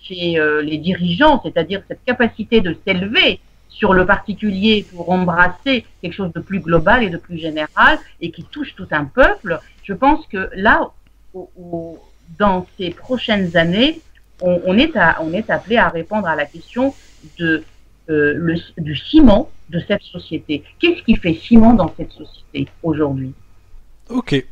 chez les dirigeants, c'est-à-dire cette capacité de s'élever sur le particulier pour embrasser quelque chose de plus global et de plus général et qui touche tout un peuple, je pense que là, dans ces prochaines années, on est appelé à répondre à la question du ciment de cette société. Qu'est-ce qui fait ciment dans cette société aujourd'hui? Ok.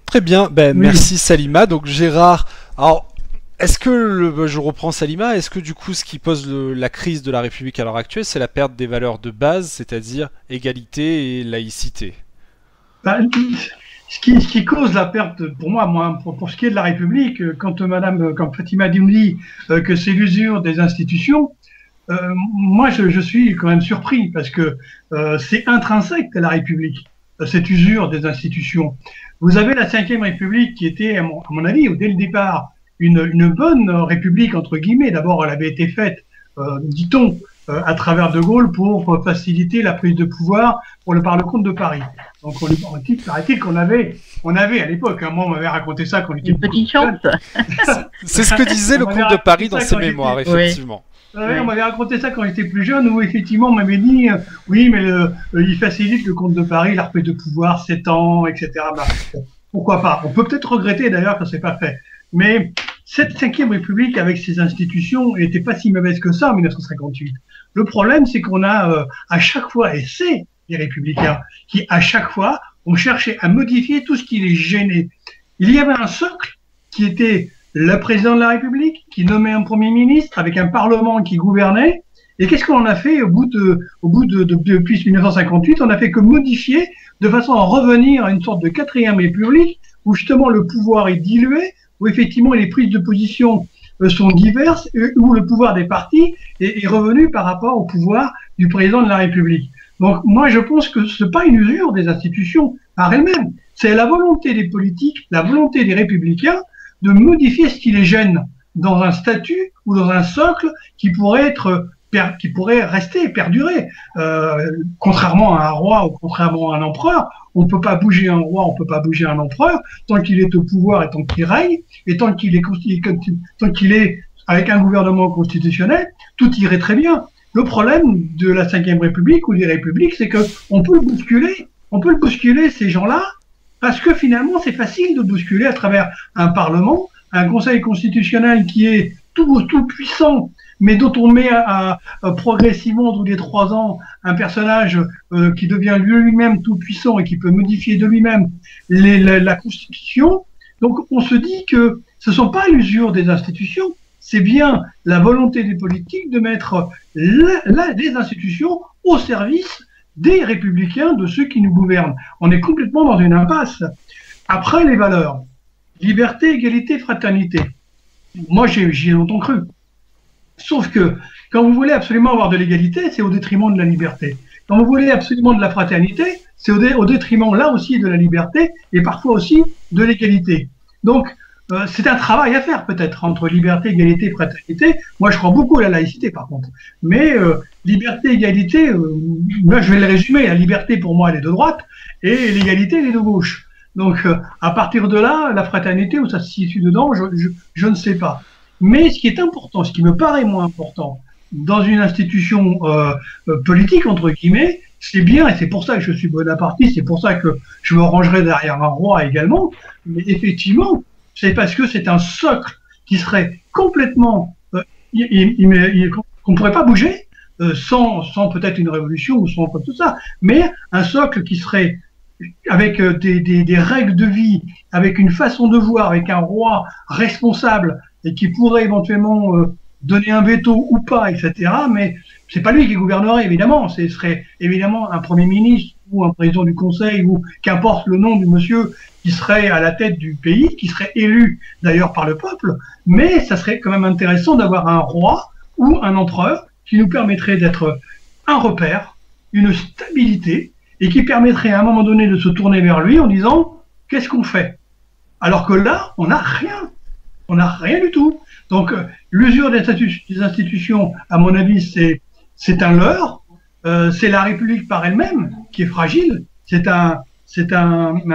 Très bien, ben, oui. Merci Salima. Donc Gérard, alors est-ce que, je reprends Salima, est-ce que du coup ce qui pose la crise de la République à l'heure actuelle, c'est la perte des valeurs de base, c'est-à-dire égalité et laïcité? Ce qui cause la perte, pour moi, pour ce qui est de la République, quand Fatima dit que c'est l'usure des institutions, moi je suis quand même surpris parce que c'est intrinsèque à la République, cette usure des institutions. Vous avez la Ve République qui était, à mon avis, dès le départ, une bonne république, entre guillemets. D'abord, elle avait été faite, dit-on, à travers De Gaulle pour faciliter la prise de pouvoir par le comte de Paris. Donc, paraît-il qu'on avait à l'époque, hein, moi on m'avait raconté ça quand j'étais une petite chance. C'est ce que disait le comte de Paris dans ses mémoires, effectivement. Oui. On m'avait raconté ça quand j'étais plus jeune, où effectivement on m'avait dit oui, mais il facilite le comte de Paris, la reprise de pouvoir, 7 ans, etc. Bah, pourquoi pas? On peut peut-être regretter d'ailleurs que c'est pas fait. Mais cette Ve République avec ses institutions n'était pas si mauvaise que ça en 1958. Le problème, c'est qu'on a à chaque fois, et c'est les Républicains qui à chaque fois ont cherché à modifier tout ce qui les gênait. Il y avait un socle qui était le président de la République qui nommait un Premier ministre avec un Parlement qui gouvernait. Et qu'est-ce qu'on a fait depuis 1958? On a fait que modifier de façon à revenir à une sorte de 4e République où justement le pouvoir est dilué, où effectivement les prises de position sont diverses, où le pouvoir des partis est revenu par rapport au pouvoir du président de la République. Donc moi je pense que ce n'est pas une usure des institutions par elles-mêmes, c'est la volonté des politiques, la volonté des républicains de modifier ce qui les gêne dans un statut ou dans un socle qui pourrait rester, perdurer. Contrairement à un roi ou contrairement à un empereur, on ne peut pas bouger un roi, on ne peut pas bouger un empereur tant qu'il est au pouvoir et tant qu'il règne, et tant qu'il est avec un gouvernement constitutionnel, tout irait très bien. Le problème de la Ve République ou des républiques, c'est qu'on peut le bousculer ces gens-là, parce que finalement, c'est facile de bousculer à travers un Parlement, un Conseil constitutionnel qui est tout puissant, mais dont on met progressivement tous les 3 ans un personnage qui devient lui-même tout puissant et qui peut modifier de lui-même la Constitution. Donc on se dit que ce ne sont pas l'usure des institutions, c'est bien la volonté des politiques de mettre les institutions au service des républicains, de ceux qui nous gouvernent. On est complètement dans une impasse. Après, les valeurs. Liberté, égalité, fraternité. Moi, j'y ai longtemps cru. Sauf que, quand vous voulez absolument avoir de l'égalité, c'est au détriment de la liberté. Quand vous voulez absolument de la fraternité, c'est au détriment, là aussi, de la liberté, et parfois aussi de l'égalité. Donc, c'est un travail à faire peut-être entre liberté, égalité et fraternité. Moi, je crois beaucoup à la laïcité par contre. Mais liberté, égalité, moi je vais le résumer. La liberté pour moi elle est de droite et l'égalité elle est de gauche. Donc à partir de là, la fraternité où ça se situe dedans, je ne sais pas. Mais ce qui est important, ce qui me paraît moins important dans une institution politique entre guillemets, c'est bien et c'est pour ça que je suis bonapartiste, c'est pour ça que je me rangerai derrière un roi également. Mais effectivement, c'est parce que c'est un socle qui serait complètement, qu'on ne pourrait pas bouger sans peut-être une révolution ou sans tout ça, mais un socle qui serait avec des règles de vie, avec une façon de voir, avec un roi responsable et qui pourrait éventuellement donner un veto ou pas, etc. Mais c'est pas lui qui gouvernerait évidemment, ce serait évidemment un premier ministre ou un président du conseil ou qu'importe le nom du monsieur qui serait à la tête du pays, qui serait élu d'ailleurs par le peuple, mais ça serait quand même intéressant d'avoir un roi ou un empereur qui nous permettrait d'être un repère, une stabilité, et qui permettrait à un moment donné de se tourner vers lui en disant « qu'est-ce qu'on fait ?» Alors que là, on n'a rien du tout. Donc l'usure des institutions, à mon avis, c'est un leurre, c'est la République par elle-même qui est fragile, c'est un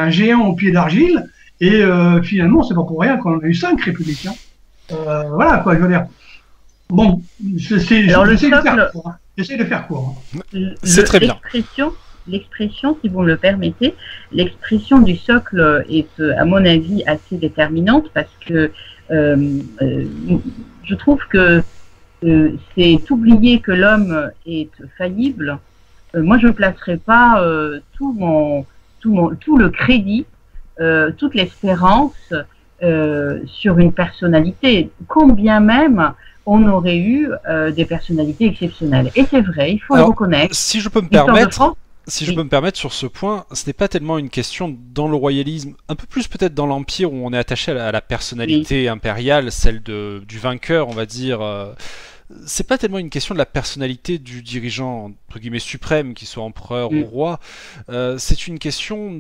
géant au pied d'argile, et finalement, c'est pas pour rien qu'on a eu 5 républicains. Voilà, quoi, je veux dire. Bon, j'essaie de faire court. C'est très bien. L'expression, si vous me le permettez, l'expression du socle est, à mon avis, assez déterminante parce que je trouve que c'est oublier que l'homme est faillible. Moi, je ne placerai pas tout le crédit, toute l'espérance sur une personnalité, combien même on aurait eu des personnalités exceptionnelles. Et c'est vrai, il faut le reconnaître. Si je peux me permettre, si je peux me permettre sur ce point, ce n'est pas tellement une question dans le royalisme, un peu plus peut-être dans l'Empire où on est attaché à la personnalité impériale, celle du vainqueur, on va dire. C'est pas tellement une question de la personnalité du dirigeant entre guillemets suprême, qu'il soit empereur ou roi. C'est une question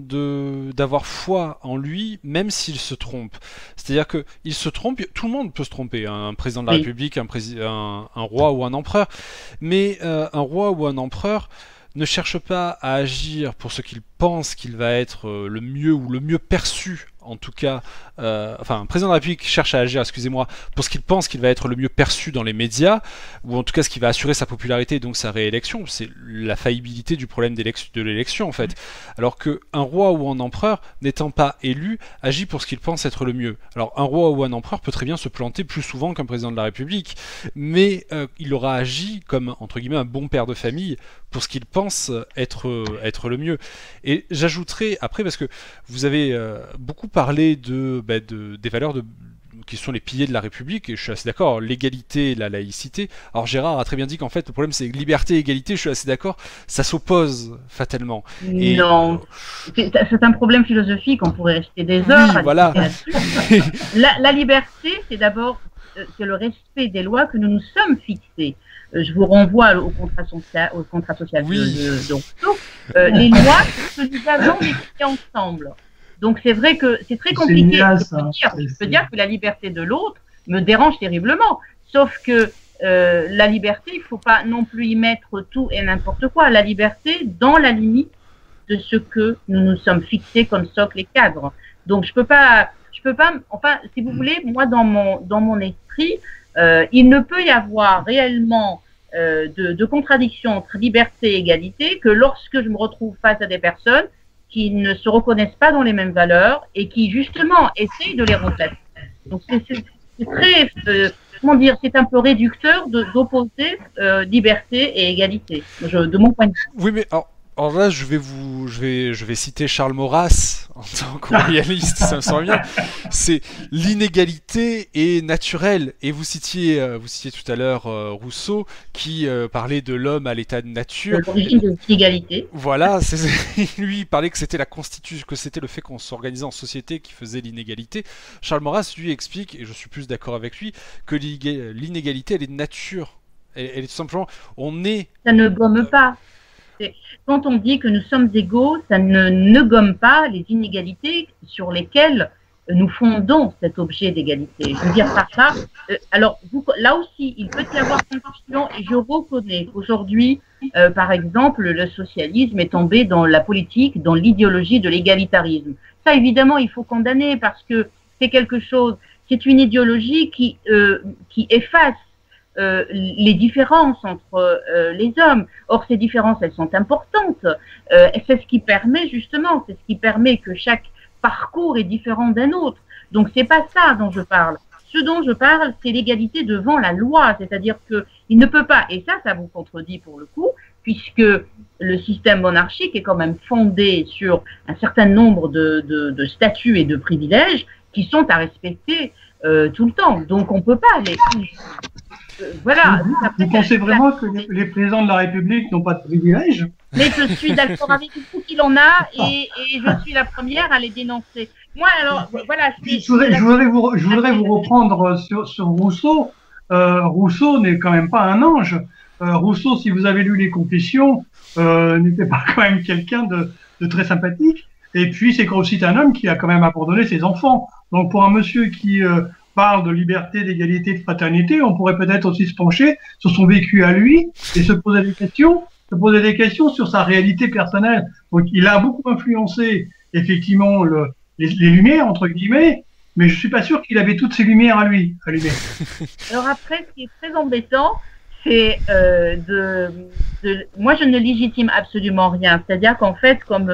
d'avoir foi en lui, même s'il se trompe. C'est-à-dire que il se trompe, tout le monde peut se tromper, un président de la République, un roi ou un empereur, mais un roi ou un empereur ne cherche pas à agir pour ce qu'il pense qu'il va être le mieux ou le mieux perçu, en tout cas, enfin un président de la République cherche à agir, excusez-moi, pour ce qu'il pense qu'il va être le mieux perçu dans les médias, ou en tout cas ce qui va assurer sa popularité et donc sa réélection. C'est la faillibilité du problème de l'élection en fait. Alors qu'un roi ou un empereur, n'étant pas élu, agit pour ce qu'il pense être le mieux. Alors un roi ou un empereur peut très bien se planter plus souvent qu'un président de la République, mais il aura agi comme, entre guillemets, un bon père de famille pour ce qu'il pense être le mieux. Et j'ajouterai après, parce que vous avez beaucoup parlé des valeurs qui sont les piliers de la République, et je suis assez d'accord, l'égalité et la laïcité. Alors Gérard a très bien dit qu'en fait le problème c'est liberté et égalité, je suis assez d'accord, ça s'oppose fatalement. Non, c'est un problème philosophique, on pourrait rester des heures. Voilà. La liberté, c'est d'abord le respect des lois que nous nous sommes fixées. Je vous renvoie au contrat social de Rousseau. Les lois que nous avons décidées ensemble. Donc c'est vrai que c'est très compliqué. Je peux dire que la liberté de l'autre me dérange terriblement. Sauf que la liberté, il ne faut pas non plus y mettre tout et n'importe quoi. La liberté dans la limite de ce que nous nous sommes fixés comme socle et cadre. Donc je peux pas. Enfin, si vous voulez, moi dans mon esprit, il ne peut y avoir réellement de contradiction entre liberté et égalité que lorsque je me retrouve face à des personnes qui ne se reconnaissent pas dans les mêmes valeurs et qui justement essayent de les remplacer. Donc c'est très, comment dire, c'est un peu réducteur d'opposer liberté et égalité, de mon point de vue. Oui, mais alors là, je vais citer Charles Maurras en tant qu'orientaliste, ça me semble bien. C'est l'inégalité est naturelle. Et vous citiez tout à l'heure Rousseau qui parlait de l'homme à l'état de nature. L'origine de l'inégalité. Voilà, lui il parlait que c'était la constitution, que c'était le fait qu'on s'organisait en société qui faisait l'inégalité. Charles Maurras lui explique, et je suis plus d'accord avec lui, que l'inégalité elle est de nature. Elle est tout simplement, ça ne gomme pas. Quand on dit que nous sommes égaux, ça ne gomme pas les inégalités sur lesquelles nous fondons cet objet d'égalité. Je veux dire par là, alors là aussi, il peut y avoir confusion et je reconnais qu'aujourd'hui, par exemple, le socialisme est tombé dans la politique, dans l'idéologie de l'égalitarisme. Ça, évidemment, il faut condamner parce que c'est quelque chose, c'est une idéologie qui efface les différences entre les hommes. Or, ces différences, elles sont importantes. C'est ce qui permet justement, c'est ce qui permet que chaque parcours est différent d'un autre. Donc, c'est pas ça dont je parle. Ce dont je parle, c'est l'égalité devant la loi, c'est-à-dire que il ne peut pas, et ça vous contredit pour le coup, puisque le système monarchique est quand même fondé sur un certain nombre de statuts et de privilèges qui sont à respecter tout le temps. Donc, on peut pas les voilà. Vous pensez vraiment que les présidents de la République n'ont pas de privilèges? Mais je suis d'accord avec vous qu'il en a et je suis la première à les dénoncer. Moi, alors, voilà. Je voudrais vous reprendre sur Rousseau. Rousseau n'est quand même pas un ange. Rousseau, si vous avez lu les Confessions, n'était pas quand même quelqu'un de très sympathique. Et puis, c'est aussi un homme qui a quand même abandonné ses enfants. Donc, pour un monsieur qui parle de liberté, d'égalité, de fraternité, on pourrait peut-être aussi se pencher sur son vécu à lui et se poser des questions sur sa réalité personnelle. Donc, il a beaucoup influencé, effectivement, les lumières, entre guillemets, mais je suis pas sûr qu'il avait toutes ces lumières à lui allumées. Alors après, ce qui est très embêtant, c'est moi, je ne légitime absolument rien. C'est-à-dire qu'en fait, comme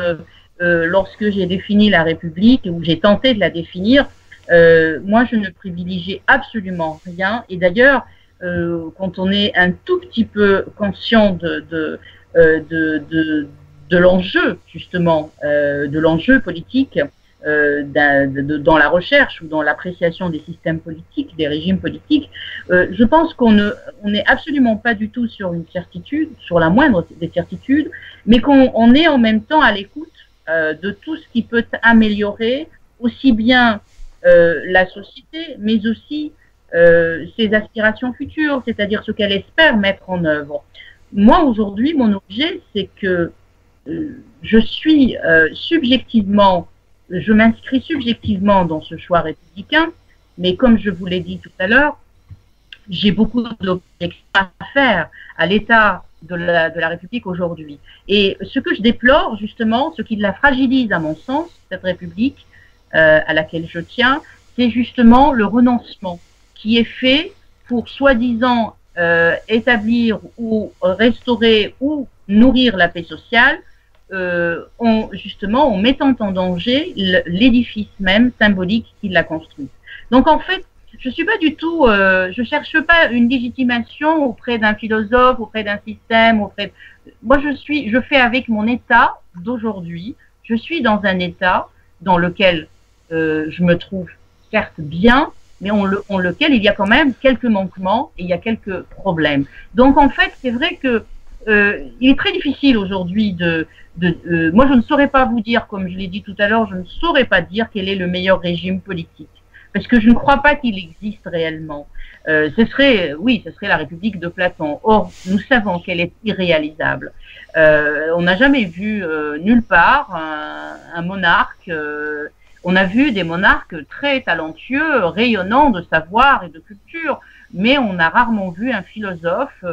lorsque j'ai défini la République, ou j'ai tenté de la définir, moi, je ne privilégie absolument rien. Et d'ailleurs, quand on est un tout petit peu conscient de l'enjeu, justement, de l'enjeu politique dans la recherche ou dans l'appréciation des systèmes politiques, des régimes politiques, je pense qu'on n'est absolument pas du tout sur une certitude, sur la moindre des certitudes, mais qu'on est en même temps à l'écoute de tout ce qui peut améliorer aussi bien la société, mais aussi ses aspirations futures, c'est-à-dire ce qu'elle espère mettre en œuvre. Moi, aujourd'hui, mon objet, c'est que je m'inscris subjectivement dans ce choix républicain, mais comme je vous l'ai dit tout à l'heure, j'ai beaucoup d'objections à faire à l'état de la République aujourd'hui. Et ce que je déplore, justement, ce qui la fragilise à mon sens, cette République, à laquelle je tiens, c'est justement le renoncement qui est fait pour soi-disant établir ou restaurer ou nourrir la paix sociale, justement en mettant en danger l'édifice même symbolique qui l'a construit. Donc en fait, je suis pas du tout, je cherche pas une légitimation auprès d'un philosophe, auprès d'un système, moi je fais avec mon état d'aujourd'hui. Je suis dans un état dans lequel je me trouve certes bien, mais en lequel il y a quand même quelques manquements et il y a quelques problèmes. Donc en fait, c'est vrai que il est très difficile aujourd'hui moi je ne saurais pas vous dire, comme je l'ai dit tout à l'heure, je ne saurais pas dire quel est le meilleur régime politique, parce que je ne crois pas qu'il existe réellement. Ce serait la République de Platon. Or, nous savons qu'elle est irréalisable. On n'a jamais vu nulle part un monarque. On a vu des monarques très talentueux, rayonnants de savoir et de culture, mais on a rarement vu un philosophe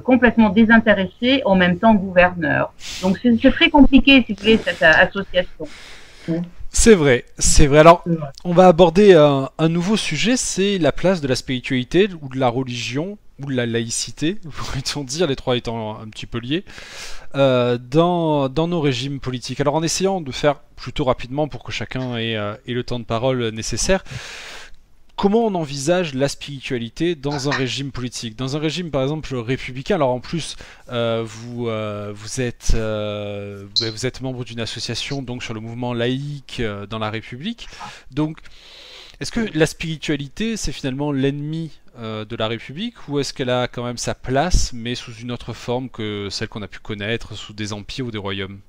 complètement désintéressé, en même temps gouverneur. Donc c'est très compliqué, si vous voulez, cette association. C'est vrai, c'est vrai. Alors, on va aborder un nouveau sujet, c'est la place de la spiritualité ou de la religion ou de la laïcité, pourrait-on dire, les trois étant un petit peu liés, dans nos régimes politiques. Alors, en essayant de faire plutôt rapidement pour que chacun ait le temps de parole nécessaire, comment on envisage la spiritualité dans un régime politique? Dans un régime, par exemple, républicain, alors en plus, vous êtes membre d'une association donc sur le mouvement laïque dans la République. Donc, est-ce que la spiritualité, c'est finalement l'ennemi de la République, ou est-ce qu'elle a quand même sa place, mais sous une autre forme que celle qu'on a pu connaître sous des empires ou des royaumes?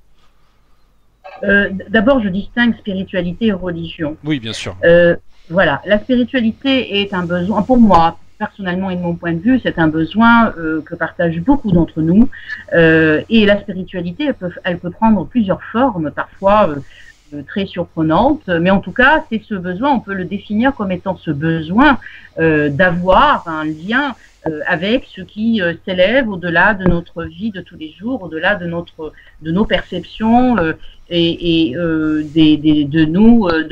D'abord, je distingue spiritualité et religion. Oui, bien sûr. Voilà, la spiritualité est un besoin, pour moi, personnellement et de mon point de vue, c'est un besoin que partagent beaucoup d'entre nous. Et la spiritualité, elle peut prendre plusieurs formes, parfois très surprenantes, mais en tout cas, c'est ce besoin, on peut le définir comme étant ce besoin d'avoir un lien avec ce qui s'élève au-delà de notre vie de tous les jours, au-delà de nos perceptions de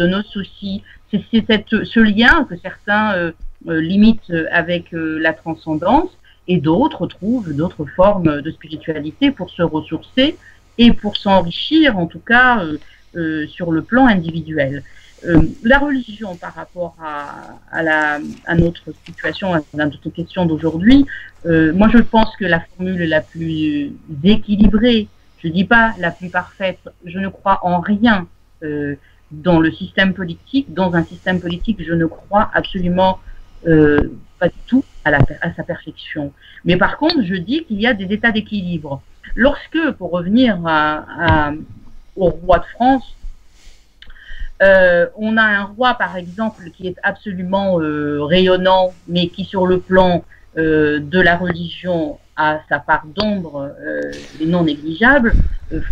nos soucis. C'est ce lien que certains limitent avec la transcendance, et d'autres trouvent d'autres formes de spiritualité pour se ressourcer et pour s'enrichir, en tout cas sur le plan individuel. La religion par rapport à notre situation, à notre question d'aujourd'hui, moi je pense que la formule la plus équilibrée, je ne dis pas la plus parfaite, je ne crois en rien dans le système politique, dans un système politique, je ne crois absolument pas du tout à sa perfection. Mais par contre, je dis qu'il y a des états d'équilibre. Lorsque, pour revenir au roi de France, on a un roi, par exemple, qui est absolument rayonnant, mais qui, sur le plan de la religion, a sa part d'ombre et non négligeable,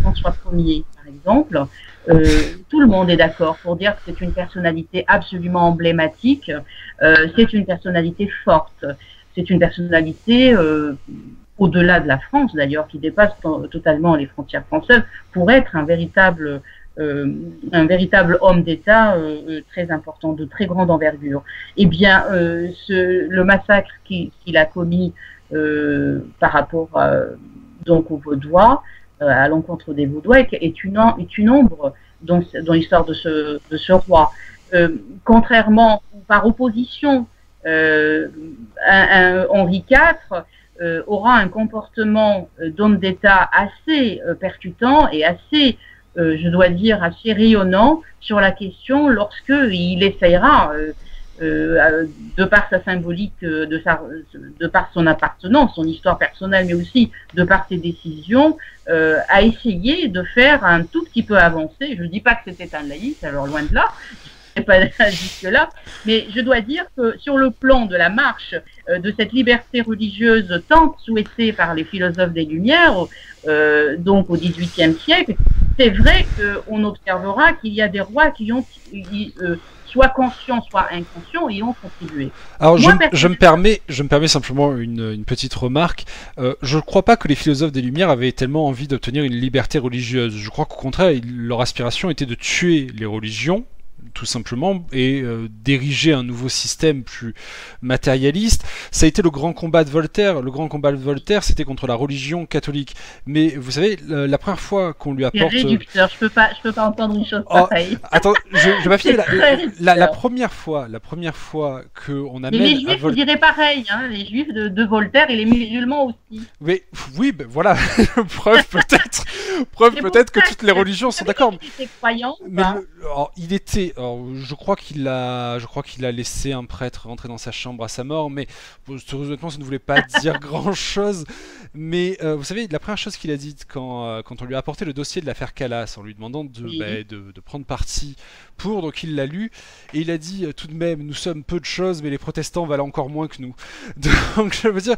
François Ier, par exemple. Tout le monde est d'accord pour dire que c'est une personnalité absolument emblématique, c'est une personnalité forte, c'est une personnalité au-delà de la France d'ailleurs, qui dépasse totalement les frontières françaises, pour être un véritable homme d'État très important, de très grande envergure. Eh bien, le massacre qu'il a commis par rapport donc aux Vaudois, à l'encontre des Vaudois, est une ombre dans l'histoire de ce roi. Contrairement, par opposition, Henri IV aura un comportement d'homme d'État assez percutant et assez, je dois dire, assez rayonnant sur la question lorsqu'il essayera, de par sa symbolique, de par son appartenance, son histoire personnelle, mais aussi de par ses décisions, à essayer de faire un tout petit peu avancer. Je ne dis pas que c'était un laïc, alors loin de là, je ne pas jusque-là, mais je dois dire que sur le plan de la marche de cette liberté religieuse tant souhaitée par les philosophes des Lumières, donc au XVIIIe siècle, c'est vrai qu'on observera qu'il y a des rois qui ont soit conscients, soit inconscients, y ont contribué. Alors, je me permets simplement une petite remarque. Je ne crois pas que les philosophes des Lumières avaient tellement envie d'obtenir une liberté religieuse. Je crois qu'au contraire, leur aspiration était de tuer les religions, tout simplement, et d'ériger un nouveau système plus matérialiste. Ça a été le grand combat de Voltaire. Le grand combat de Voltaire, c'était contre la religion catholique. Mais vous savez, la première fois qu'on lui apporte... C'est réducteur, je peux pas entendre une chose pareille. Attends, je m'affirme, la première fois qu'on amène... Les Juifs, je dirais pareil, hein, les Juifs de Voltaire et les musulmans aussi. Mais, oui, ben voilà, preuve peut-être que toutes les religions sont d'accord. Il était croyant. Mais il était... je crois qu'il a laissé un prêtre rentrer dans sa chambre à sa mort, mais honnêtement, ça ne voulait pas dire grand-chose. Mais vous savez, la première chose qu'il a dite quand on lui a apporté le dossier de l'affaire Calas, en lui demandant de prendre parti pour, donc il l'a lu, et il a dit tout de même, nous sommes peu de choses, mais les protestants valent encore moins que nous. Donc je veux dire...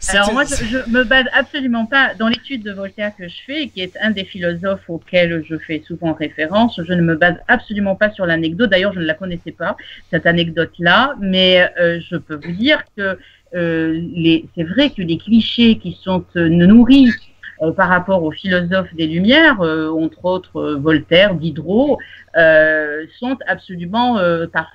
Alors moi, je me base absolument pas, dans l'étude de Voltaire que je fais, qui est un des philosophes auxquels je fais souvent référence, je ne me base absolument pas sur l'anecdote, d'ailleurs je ne la connaissais pas, cette anecdote-là, mais je peux vous dire que c'est vrai que les clichés qui sont nourris par rapport aux philosophes des Lumières, entre autres Voltaire, Diderot, sont absolument,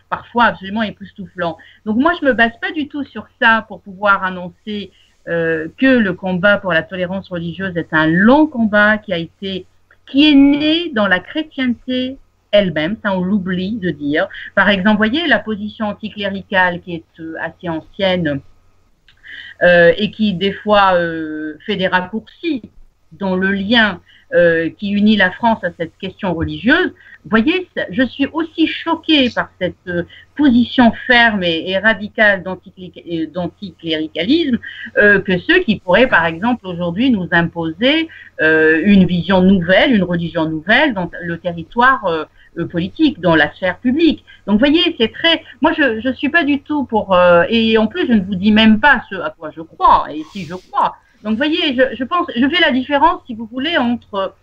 parfois absolument époustouflants. Donc moi, je me base pas du tout sur ça pour pouvoir annoncer que le combat pour la tolérance religieuse est un long combat qui est né dans la chrétienté elle-même, ça on l'oublie de dire. Par exemple, voyez la position anticléricale qui est assez ancienne et qui des fois fait des raccourcis dans le lien qui unit la France à cette question religieuse. Vous voyez, je suis aussi choquée par cette position ferme et radicale d'anticléricalisme que ceux qui pourraient, par exemple, aujourd'hui nous imposer une vision nouvelle, une religion nouvelle dans le territoire politique, dans la sphère publique. Donc, vous voyez, c'est très... Moi, je suis pas du tout pour... et en plus, je ne vous dis même pas ce à quoi je crois, et si je crois. Donc, vous voyez, je pense... Je fais la différence, si vous voulez, entre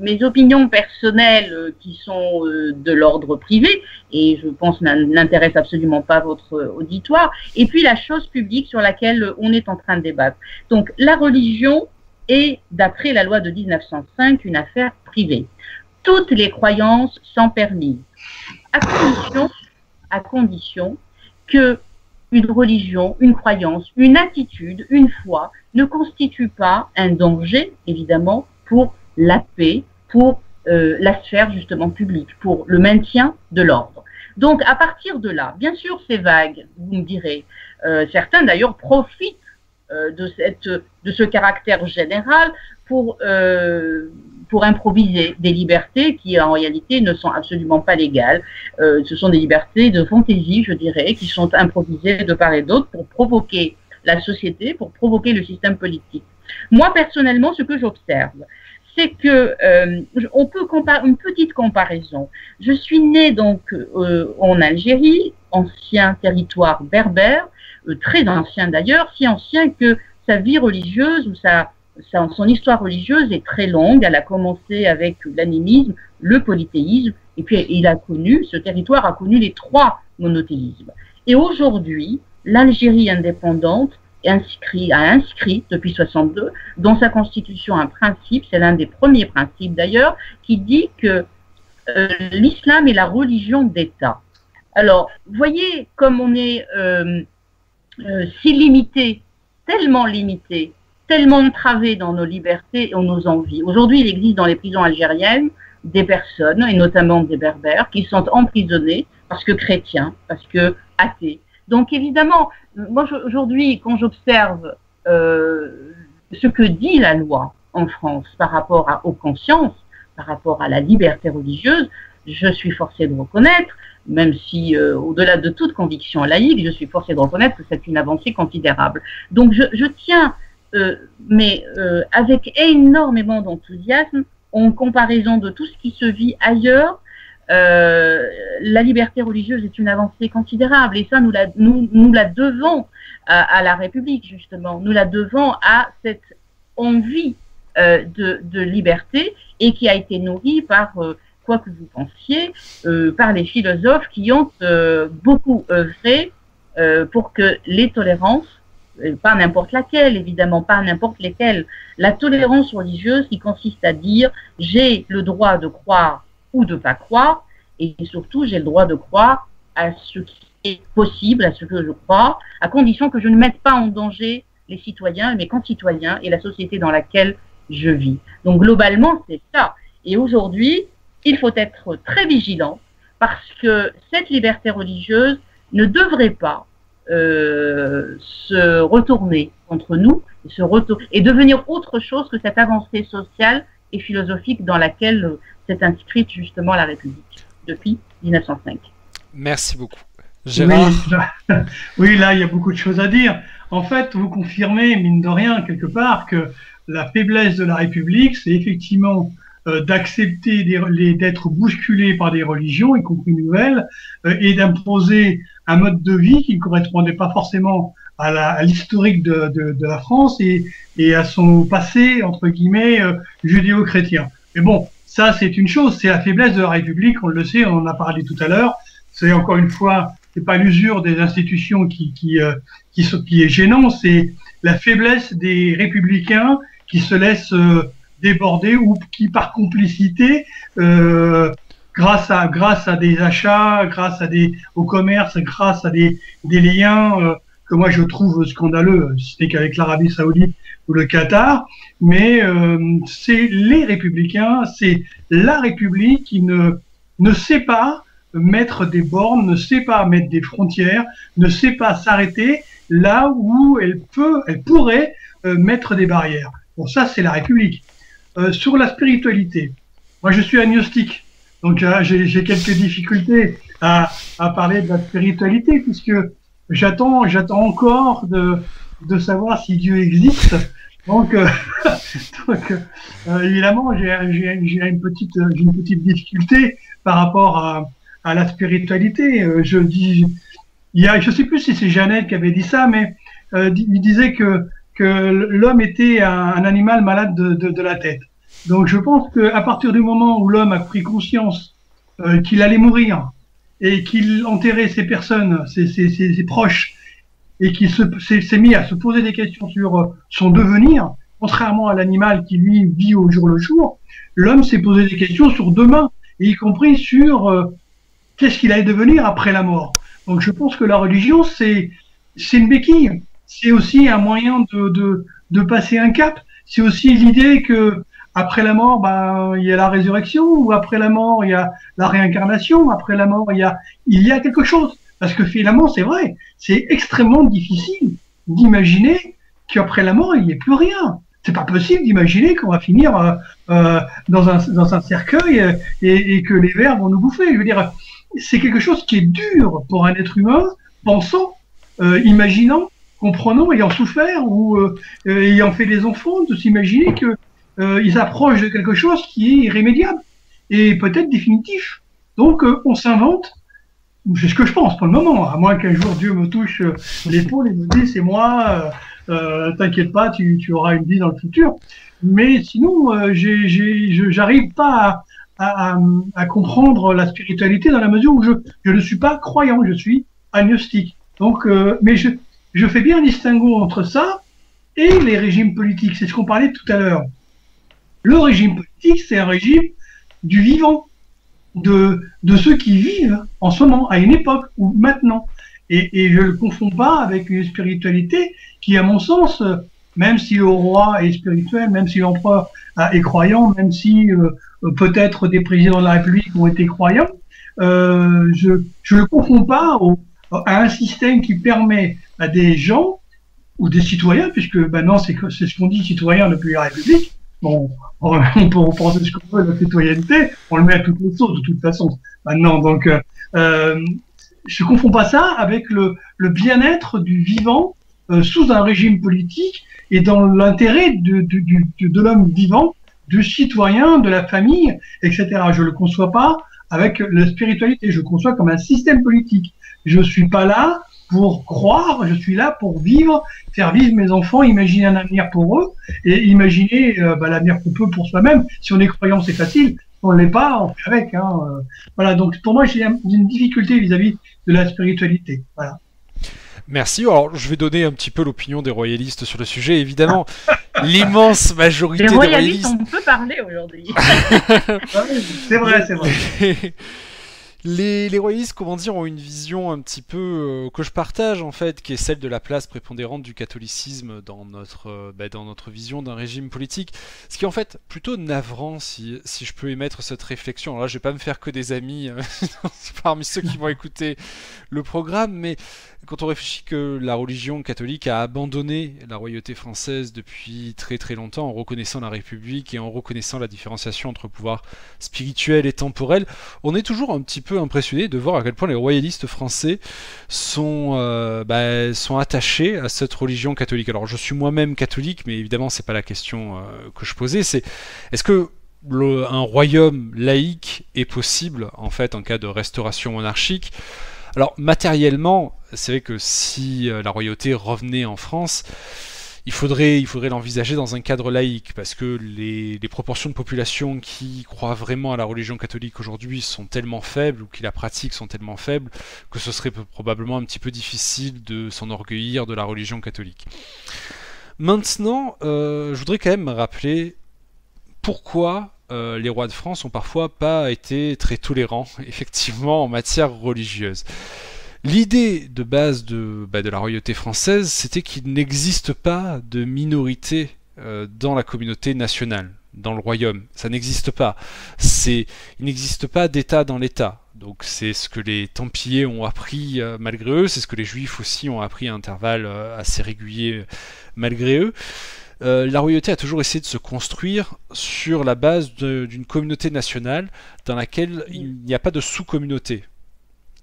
mes opinions personnelles qui sont de l'ordre privé, et je pense n'intéressent absolument pas votre auditoire, et puis la chose publique sur laquelle on est en train de débattre. Donc, la religion est, d'après la loi de 1905, une affaire privée. Toutes les croyances sont permises, à condition que une religion, une croyance, une attitude, une foi ne constitue pas un danger, évidemment, pour la paix, pour la sphère justement publique, pour le maintien de l'ordre. Donc, à partir de là, bien sûr, c'est vague, vous me direz. Certains, d'ailleurs, profitent de ce caractère général pour improviser des libertés qui, en réalité, ne sont absolument pas légales. Ce sont des libertés de fantaisie, je dirais, qui sont improvisées de part et d'autre pour provoquer la société, pour provoquer le système politique. Moi, personnellement, ce que j'observe, c'est que on peut une petite comparaison. Je suis née donc en Algérie, ancien territoire berbère, très ancien d'ailleurs, si ancien que sa vie religieuse ou son histoire religieuse est très longue. Elle a commencé avec l'animisme, le polythéisme, et puis ce territoire a connu les 3 monothéismes. Et aujourd'hui, l'Algérie indépendante a inscrit depuis 62 dans sa constitution un principe, c'est l'un des premiers principes d'ailleurs, qui dit que l'islam est la religion d'État. Alors, voyez comme on est si limité, tellement entravé dans nos libertés et nos envies. Aujourd'hui, il existe dans les prisons algériennes des personnes, et notamment des berbères, qui sont emprisonnés parce que chrétiens, parce que athées. Donc évidemment, moi aujourd'hui, quand j'observe ce que dit la loi en France par rapport aux consciences, par rapport à la liberté religieuse, je suis forcée de reconnaître, même si au-delà de toute conviction laïque, je suis forcée de reconnaître que c'est une avancée considérable. Donc je tiens, mais avec énormément d'enthousiasme, en comparaison de tout ce qui se vit ailleurs, la liberté religieuse est une avancée considérable, et ça nous la devons à la République, justement. Nous la devons à cette envie de liberté, et qui a été nourrie par, quoi que vous pensiez, par les philosophes qui ont beaucoup œuvré pour que les tolérances, pas n'importe laquelle, évidemment, pas n'importe lesquelles, la tolérance religieuse qui consiste à dire j'ai le droit de croire ou de pas croire, et surtout j'ai le droit de croire à ce qui est possible, à ce que je crois, à condition que je ne mette pas en danger les citoyens, mes concitoyens et la société dans laquelle je vis. Donc globalement, c'est ça. Et aujourd'hui, il faut être très vigilant, parce que cette liberté religieuse ne devrait pas se retourner contre nous et devenir autre chose que cette avancée sociale et philosophique dans laquelle s'est inscrite justement la République depuis 1905. Merci beaucoup. Gérard ? Oui, là, il y a beaucoup de choses à dire. En fait, vous confirmez, mine de rien, quelque part, que la faiblesse de la République, c'est effectivement d'accepter d'être bousculé par des religions, y compris nouvelles, et d'imposer un mode de vie qui ne correspondait pas forcément à l'historique de la France et à son passé, entre guillemets, judéo-chrétien. Mais bon, ça, c'est une chose, c'est la faiblesse de la République, on le sait, on en a parlé tout à l'heure. C'est encore une fois, c'est pas l'usure des institutions qui est gênant, c'est la faiblesse des républicains qui se laissent déborder ou qui, par complicité, grâce à des achats, au commerce, grâce à des liens que moi je trouve scandaleux, si ce n'est qu'avec l'Arabie Saoudite ou le Qatar, mais c'est les républicains, c'est la République qui ne ne sait pas mettre des bornes, ne sait pas mettre des frontières, ne sait pas s'arrêter là où elle pourrait mettre des barrières. Bon, ça, c'est la République. Sur la spiritualité, moi, je suis agnostique, donc j'ai quelques difficultés à parler de la spiritualité, puisque j'attends encore de savoir si Dieu existe. Donc, évidemment, j'ai une petite difficulté par rapport à la spiritualité. Je sais plus si c'est Jeannette qui avait dit ça, mais il disait que l'homme était un animal malade de la tête. Donc, je pense qu'à partir du moment où l'homme a pris conscience qu'il allait mourir et qu'il enterrait ses personnes, ses proches, et qu'il s'est mis à se poser des questions sur son devenir, contrairement à l'animal qui, lui, vit au jour le jour, l'homme s'est posé des questions sur demain, et y compris sur qu'est-ce qu'il allait devenir après la mort. Donc je pense que la religion, c'est une béquille. C'est aussi un moyen de passer un cap. C'est aussi l'idée que après la mort, il y a la résurrection, ou après la mort, il y a la réincarnation, après la mort, il y a quelque chose. Parce que finalement, c'est vrai, c'est extrêmement difficile d'imaginer qu'après la mort, il n'y ait plus rien. C'est pas possible d'imaginer qu'on va finir dans un cercueil et que les vers vont nous bouffer. Je veux dire, c'est quelque chose qui est dur pour un être humain, pensant, imaginant, comprenant, ayant souffert ou ayant fait des enfants, de s'imaginer qu'ils approchent de quelque chose qui est irrémédiable et peut-être définitif. Donc, on s'invente. C'est ce que je pense pour le moment, à moins qu'un jour Dieu me touche l'épaule et me dise c'est moi, t'inquiète pas, tu auras une vie dans le futur. Mais sinon, j'arrive pas à comprendre la spiritualité dans la mesure où je ne suis pas croyant, je suis agnostique. Donc, mais je fais bien un distinguo entre ça et les régimes politiques. C'est ce qu'on parlait tout à l'heure. Le régime politique, c'est un régime du vivant. De ceux qui vivent en ce moment, à une époque ou maintenant. Et je ne le confonds pas avec une spiritualité qui, à mon sens, même si le roi est spirituel, même si l'empereur est croyant, même si peut-être des présidents de la République ont été croyants, je ne le confonds pas à un système qui permet à des gens ou des citoyens, puisque maintenant c'est ce qu'on dit citoyen depuis la République. Bon, on peut penser ce qu'on veut de la citoyenneté, on le met à toutes les sauces de toute façon maintenant. Donc, je ne confonds pas ça avec le bien-être du vivant sous un régime politique et dans l'intérêt de l'homme vivant, du citoyen, de la famille, etc. Je ne le conçois pas avec la spiritualité, je le conçois comme un système politique. Je ne suis pas là pour croire, je suis là pour vivre, faire vivre mes enfants, imaginer un avenir pour eux et imaginer l'avenir qu'on peut pour soi-même. Si on est croyant, c'est facile. Si on ne l'est pas, on fait avec. Voilà. Donc pour moi, j'ai une difficulté vis-à-vis de la spiritualité. Voilà. Merci. Alors, je vais donner un petit peu l'opinion des royalistes sur le sujet. Évidemment, l'immense majorité des royalistes... on peut parler aujourd'hui. C'est vrai, c'est vrai. Les royalistes, comment dire, ont une vision un petit peu que je partage en fait, qui est celle de la place prépondérante du catholicisme dans notre vision d'un régime politique. Ce qui est en fait plutôt navrant si je peux émettre cette réflexion. Alors là, je vais pas me faire que des amis parmi ceux qui vont écouter le programme, mais quand on réfléchit que la religion catholique a abandonné la royauté française depuis très très longtemps en reconnaissant la République et en reconnaissant la différenciation entre pouvoir spirituel et temporel, on est toujours un petit peu impressionné de voir à quel point les royalistes français sont attachés à cette religion catholique. Alors je suis moi-même catholique, mais évidemment c'est pas la question que je posais, c'est est-ce que un royaume laïque est possible en fait en cas de restauration monarchique? Alors matériellement, c'est vrai que si la royauté revenait en France, il faudrait l'envisager dans un cadre laïque, parce que les proportions de population qui croient vraiment à la religion catholique aujourd'hui sont tellement faibles, ou qui la pratiquent sont tellement faibles, que ce serait probablement un petit peu difficile de s'enorgueillir de la religion catholique. Maintenant, je voudrais quand même rappeler pourquoi les rois de France ont parfois pas été très tolérants, effectivement, en matière religieuse. L'idée de base de la royauté française, c'était qu'il n'existe pas de minorité dans la communauté nationale. dans le royaume. Ça n'existe pas. Il n'existe pas d'État dans l'État. Donc c'est ce que les Templiers ont appris malgré eux, c'est ce que les Juifs aussi ont appris à intervalles assez réguliers malgré eux. La royauté a toujours essayé de se construire sur la base d'une communauté nationale dans laquelle il n'y a pas de sous-communauté.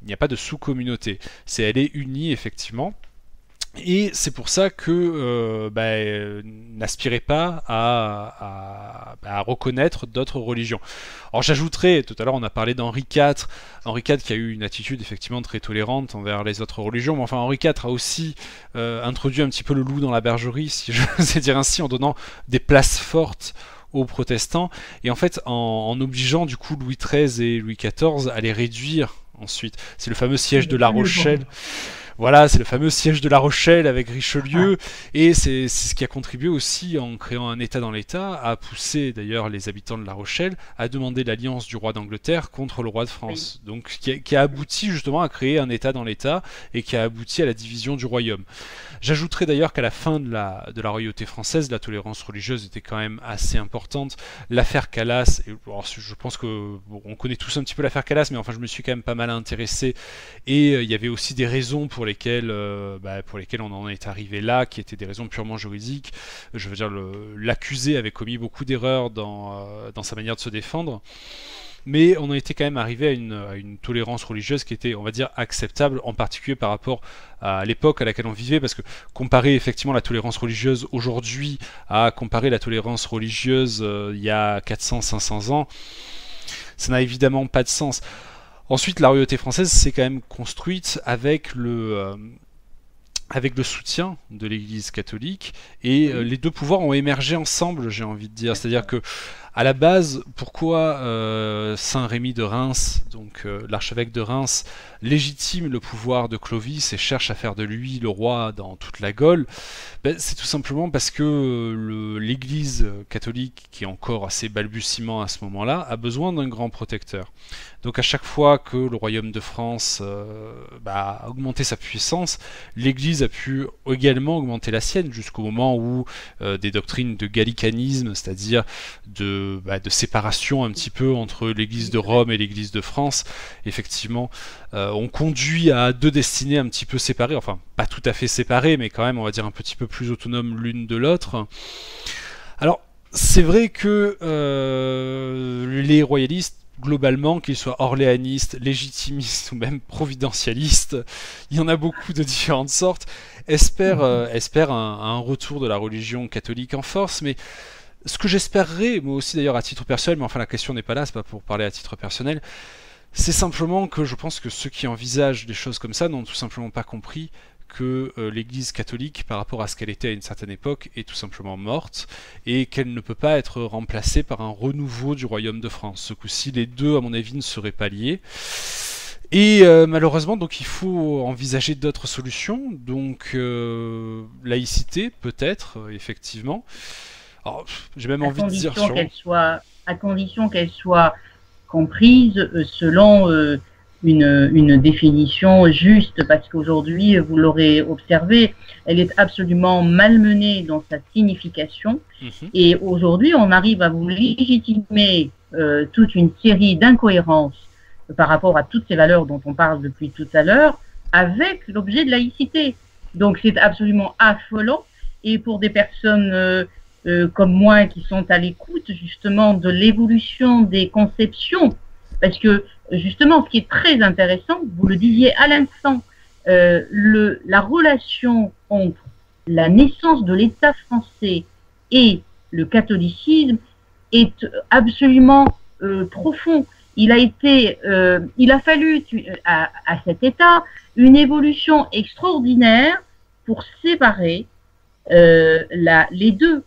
Il n'y a pas de sous-communauté. Elle est unie effectivement. Et c'est pour ça que n'aspirait pas à reconnaître d'autres religions. Alors j'ajouterais, tout à l'heure on a parlé d'Henri IV, Henri IV qui a eu une attitude effectivement très tolérante envers les autres religions, mais enfin Henri IV a aussi introduit un petit peu le loup dans la bergerie, si je sais dire ainsi, en donnant des places fortes aux protestants, et en fait en obligeant du coup Louis XIII et Louis XIV à les réduire ensuite. C'est le fameux siège de La Rochelle. Voilà, c'est le fameux siège de La Rochelle avec Richelieu, et c'est ce qui a contribué aussi, en créant un État dans l'État, à pousser d'ailleurs les habitants de La Rochelle à demander l'alliance du roi d'Angleterre contre le roi de France. Oui. Donc qui a abouti justement à créer un État dans l'État, et qui a abouti à la division du royaume. J'ajouterais d'ailleurs qu'à la fin de la royauté française, la tolérance religieuse était quand même assez importante. L'affaire Calas, je pense que on connaît tous un petit peu l'affaire Calas, mais enfin je me suis quand même pas mal intéressé, et il y avait aussi des raisons pour lesquelles on en est arrivé là, qui étaient des raisons purement juridiques. Je veux dire, l'accusé avait commis beaucoup d'erreurs dans sa manière de se défendre, mais on en était quand même arrivé à une tolérance religieuse qui était, on va dire, acceptable, en particulier par rapport à l'époque à laquelle on vivait, parce que comparer effectivement la tolérance religieuse aujourd'hui à comparer la tolérance religieuse il y a 400-500 ans, ça n'a évidemment pas de sens. Ensuite, la royauté française s'est quand même construite avec le soutien de l'Église catholique, et les deux pouvoirs ont émergé ensemble, j'ai envie de dire. C'est-à-dire que, à la base, pourquoi Saint Rémy de Reims, donc l'archevêque de Reims, légitime le pouvoir de Clovis et cherche à faire de lui le roi dans toute la Gaule, c'est tout simplement parce que l'Église catholique, qui est encore assez balbutiement à ce moment-là, a besoin d'un grand protecteur. Donc à chaque fois que le royaume de France a augmenté sa puissance, l'Église a pu également augmenter la sienne, jusqu'au moment où des doctrines de gallicanisme, c'est-à-dire de séparation un petit peu entre l'Église de Rome et l'Église de France, effectivement, ont conduit à deux destinées un petit peu séparées, enfin pas tout à fait séparées, mais quand même on va dire un petit peu plus autonomes l'une de l'autre. Alors c'est vrai que les royalistes, globalement, qu'ils soient orléanistes, légitimistes ou même providentialistes, il y en a beaucoup de différentes sortes, espèrent un retour de la religion catholique en force, mais ce que j'espérerais, moi aussi d'ailleurs à titre personnel, mais enfin la question n'est pas là, c'est pas pour parler à titre personnel, c'est simplement que je pense que ceux qui envisagent des choses comme ça n'ont tout simplement pas compris que l'Église catholique, par rapport à ce qu'elle était à une certaine époque, est tout simplement morte, et qu'elle ne peut pas être remplacée par un renouveau du royaume de France. Ce coup-ci, les deux, à mon avis, ne seraient pas liés. Et malheureusement, donc il faut envisager d'autres solutions, donc laïcité, peut-être, effectivement. Alors, j'ai même envie de dire... à condition qu'elle soit comprise selon... une définition juste, parce qu'aujourd'hui, vous l'aurez observé, elle est absolument malmenée dans sa signification. Et aujourd'hui, on arrive à vous légitimer toute une série d'incohérences par rapport à toutes ces valeurs dont on parle depuis tout à l'heure, avec l'objet de laïcité. Donc c'est absolument affolant, et pour des personnes comme moi qui sont à l'écoute justement de l'évolution des conceptions, parce que justement, ce qui est très intéressant, vous le disiez à l'instant, la relation entre la naissance de l'État français et le catholicisme est absolument profond. Il a fallu à cet État une évolution extraordinaire pour séparer les deux.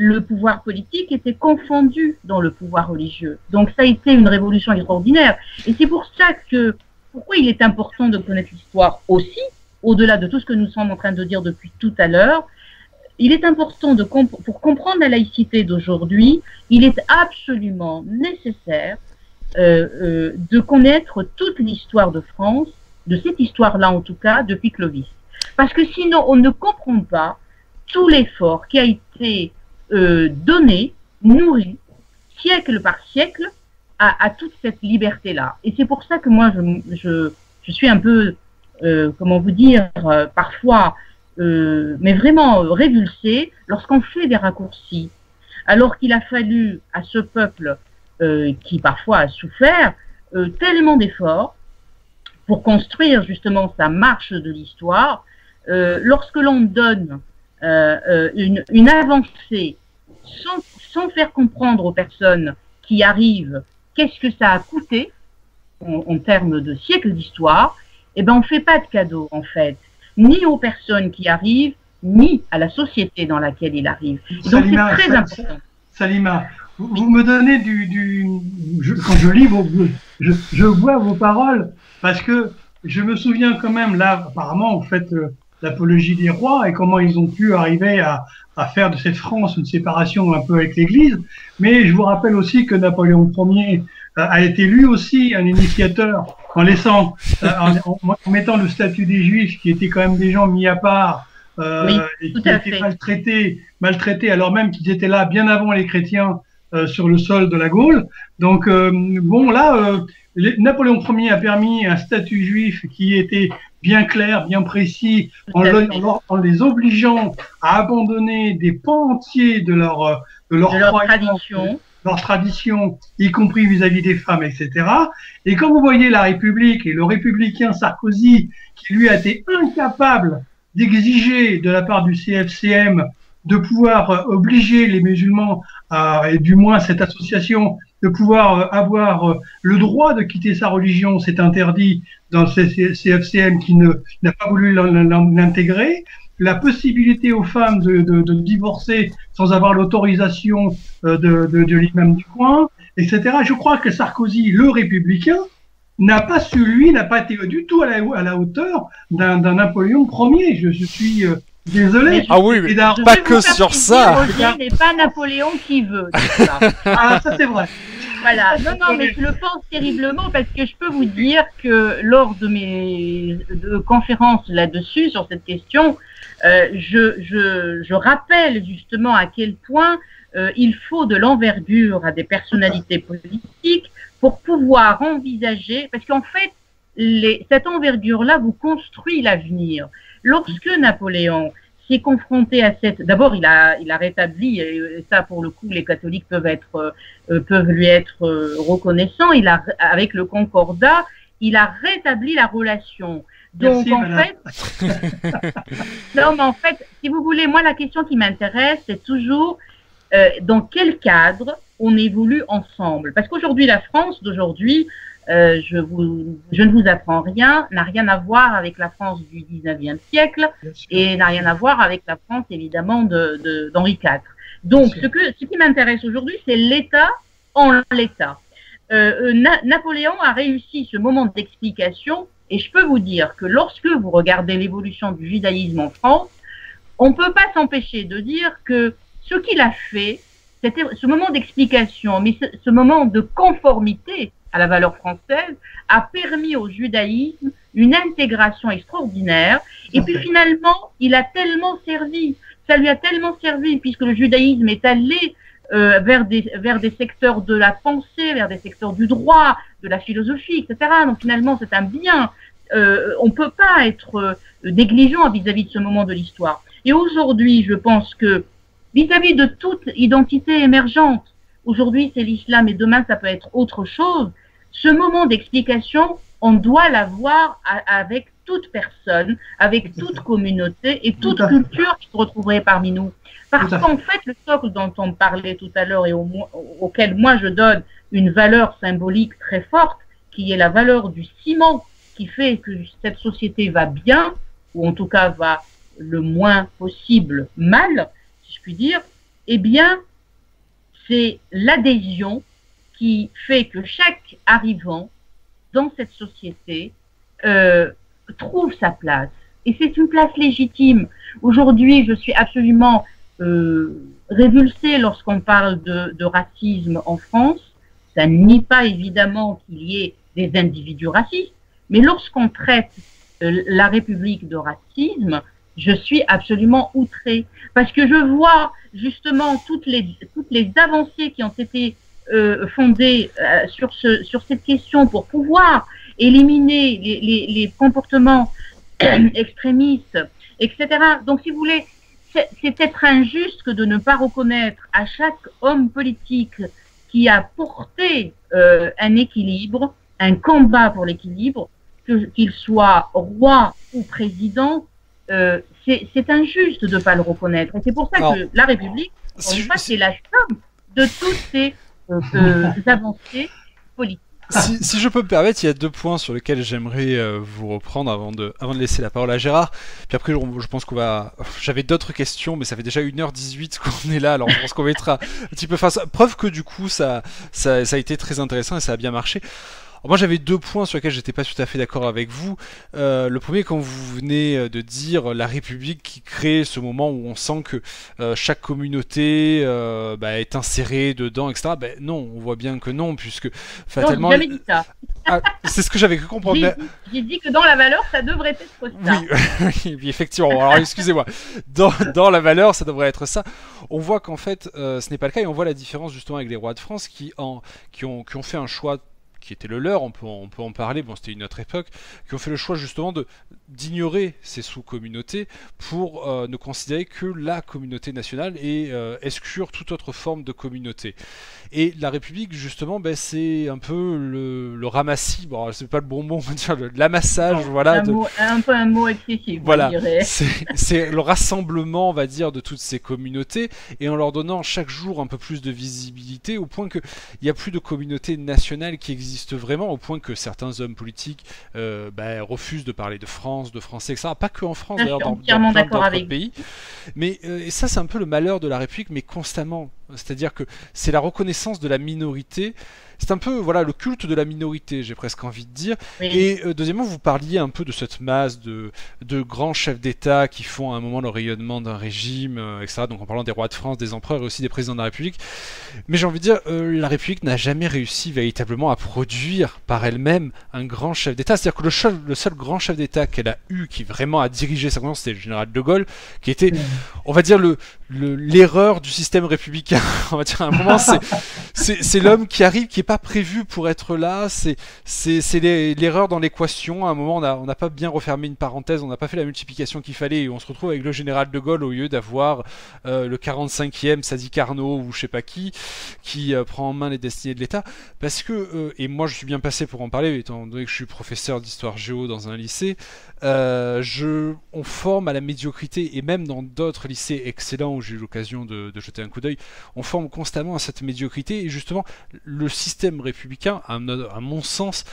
Le pouvoir politique était confondu dans le pouvoir religieux. Donc ça a été une révolution extraordinaire. Et c'est pour ça que, pourquoi il est important de connaître l'histoire aussi, au-delà de tout ce que nous sommes en train de dire depuis tout à l'heure, il est important, pour comprendre la laïcité d'aujourd'hui, il est absolument nécessaire de connaître toute l'histoire de France, de cette histoire-là en tout cas, depuis Clovis. Parce que sinon, on ne comprend pas tout l'effort qui a été donné, nourri siècle par siècle, à toute cette liberté-là. Et c'est pour ça que moi, je suis un peu, comment vous dire, parfois, mais vraiment révulsée lorsqu'on fait des raccourcis. Alors qu'il a fallu à ce peuple qui parfois a souffert tellement d'efforts pour construire justement sa marche de l'histoire, lorsque l'on donne une avancée sans faire comprendre aux personnes qui arrivent qu'est-ce que ça a coûté en termes de siècles d'histoire, eh ben on ne fait pas de cadeau en fait, ni aux personnes qui arrivent, ni à la société dans laquelle il arrive. Donc c'est très important. Salima, vous me donnez quand je lis je vois vos paroles, parce que je me souviens quand même, là, apparemment, vous faites l'apologie des rois et comment ils ont pu arriver à faire de cette France une séparation un peu avec l'Église. Mais je vous rappelle aussi que Napoléon Ier a été lui aussi un initiateur en laissant, en mettant le statut des Juifs, qui étaient quand même des gens mis à part, oui, et qui étaient maltraités alors même qu'ils étaient là bien avant les chrétiens sur le sol de la Gaule. Donc bon là, Napoléon Ier a permis un statut juif qui était bien clair, bien précis, en les obligeant à abandonner des pans entiers de leur tradition, y compris vis-à-vis des femmes, etc. Et quand vous voyez la République et le républicain Sarkozy, qui lui a été incapable d'exiger de la part du CFCM de pouvoir obliger les musulmans, et du moins cette association, de pouvoir avoir le droit de quitter sa religion, c'est interdit dans le CFCM qui n'a pas voulu l'intégrer, la possibilité aux femmes de divorcer sans avoir l'autorisation de l'imam du coin, etc. Je crois que Sarkozy, le républicain, n'a pas été du tout à la hauteur d'un Napoléon Ier. Je suis désolé. Ah oui, mais pas que sur ça. Ce n'est pas Napoléon qui veut. Ah, ça c'est vrai. Voilà, non, mais je le pense terriblement parce que je peux vous dire que lors de mes conférences là-dessus, sur cette question, je rappelle justement à quel point il faut de l'envergure à des personnalités politiques pour pouvoir envisager, parce qu'en fait, cette envergure-là vous construit l'avenir. Lorsque Napoléon s'est confronté à d'abord il a rétabli, et ça pour le coup les catholiques peuvent lui être reconnaissants, avec le Concordat, il a rétabli la relation. Donc non mais en fait, si vous voulez, moi la question qui m'intéresse, c'est toujours dans quel cadre on évolue ensemble. Parce qu'aujourd'hui, la France d'aujourd'hui, je ne vous apprends rien, n'a rien à voir avec la France du 19e siècle et n'a rien à voir avec la France, évidemment, d'Henri IV. Donc, ce qui m'intéresse aujourd'hui, c'est l'État en l'État. Napoléon a réussi ce moment d'explication et je peux vous dire que lorsque vous regardez l'évolution du judaïsme en France, on ne peut pas s'empêcher de dire que ce qu'il a fait, c'était ce moment d'explication, mais ce moment de conformité à la valeur française a permis au judaïsme une intégration extraordinaire. Et puis finalement, il a tellement servi, ça lui a tellement servi, puisque le judaïsme est allé vers des secteurs de la pensée, vers des secteurs du droit, de la philosophie, etc. Donc finalement, c'est un bien. On ne peut pas être négligent vis-à-vis de ce moment de l'histoire. Et aujourd'hui, je pense que vis-à-vis de toute identité émergente, aujourd'hui c'est l'islam et demain ça peut être autre chose, ce moment d'explication, on doit l'avoir avec toute personne, avec toute communauté et toute culture qui se retrouverait parmi nous. Parce qu'en fait, le socle dont on parlait tout à l'heure et auquel moi je donne une valeur symbolique très forte, qui est la valeur du ciment, qui fait que cette société va bien, ou en tout cas va le moins possible mal, si je puis dire, eh bien, c'est l'adhésion qui fait que chaque arrivant dans cette société trouve sa place. Et c'est une place légitime. Aujourd'hui, je suis absolument révulsée lorsqu'on parle de racisme en France. Ça ne nie pas évidemment qu'il y ait des individus racistes, mais lorsqu'on traite la République de racisme, je suis absolument outrée parce que je vois justement toutes les avancées qui ont été fondée sur cette question pour pouvoir éliminer les comportements extrémistes, etc. Donc, si vous voulez, c'est être injuste que de ne pas reconnaître à chaque homme politique qui a porté un équilibre, un combat pour l'équilibre, qu'il soit roi ou président, c'est injuste de ne pas le reconnaître. Et c'est pour ça que la République, c'est la somme de toutes ces avancées politiques. Si je peux me permettre, il y a 2 points sur lesquels j'aimerais vous reprendre avant de laisser la parole à Gérard. Puis après, je pense qu'on va... J'avais d'autres questions, mais ça fait déjà 1h18 qu'on est là, alors je pense qu'on va être un petit peu face. Preuve que du coup, ça a été très intéressant et ça a bien marché. Alors moi j'avais 2 points sur lesquels j'étais pas tout à fait d'accord avec vous. Le premier, quand vous venez de dire la République qui crée ce moment où on sent que chaque communauté est insérée dedans, etc. Non, on voit bien que non, puisque fatalement... Non, j'ai jamais dit ça. C'est ce que j'avais cru comprendre. J'ai dit que dans la valeur, ça devrait être ça. Oui, effectivement. Alors excusez-moi. Dans la valeur, ça devrait être ça. On voit qu'en fait, ce n'est pas le cas, et on voit la différence justement avec les rois de France qui ont fait un choix qui était le leur, on peut en parler, bon c'était une autre époque, qui ont fait le choix justement d'ignorer ces sous-communautés pour ne considérer que la communauté nationale et exclure toute autre forme de communauté. Et la République justement, c'est un peu le ramassis, bon c'est pas le bon mot, on va dire l'amassage, voilà. Un peu un mot excessif, voilà, je dirais. C'est le rassemblement, on va dire, de toutes ces communautés, et en leur donnant chaque jour un peu plus de visibilité, au point qu'il n'y a plus de communauté nationale qui existe vraiment, au point que certains hommes politiques refusent de parler de France, de Français, etc. Pas que en France, d'ailleurs, dans plein d'autres pays. Mais et ça, c'est un peu le malheur de la République, mais constamment. C'est-à-dire que c'est la reconnaissance de la minorité. C'est un peu le culte de la minorité, j'ai presque envie de dire. Oui. Et deuxièmement, vous parliez un peu de cette masse de grands chefs d'État qui font à un moment le rayonnement d'un régime, etc. Donc en parlant des rois de France, des empereurs et aussi des présidents de la République. Mais j'ai envie de dire, la République n'a jamais réussi véritablement à produire par elle-même un grand chef d'État. C'est-à-dire que le seul grand chef d'État qu'elle a eu, qui vraiment a dirigé sa conscience, c'était le général de Gaulle, qui était, on va dire, l'erreur du système républicain. On va dire à un moment, c'est l'homme qui arrive, qui est pas prévu pour être là, c'est l'erreur dans l'équation. À un moment, on n'a pas bien refermé une parenthèse, on n'a pas fait la multiplication qu'il fallait, et on se retrouve avec le général de Gaulle au lieu d'avoir le 45e Sadi Carnot ou je sais pas qui prend en main les destinées de l'État. Parce que, et moi je suis bien passé pour en parler, étant donné que je suis professeur d'histoire géo dans un lycée, on forme à la médiocrité, et même dans d'autres lycées excellents où j'ai eu l'occasion de jeter un coup d'œil, on forme constamment à cette médiocrité, et justement le système républicain, à mon sens,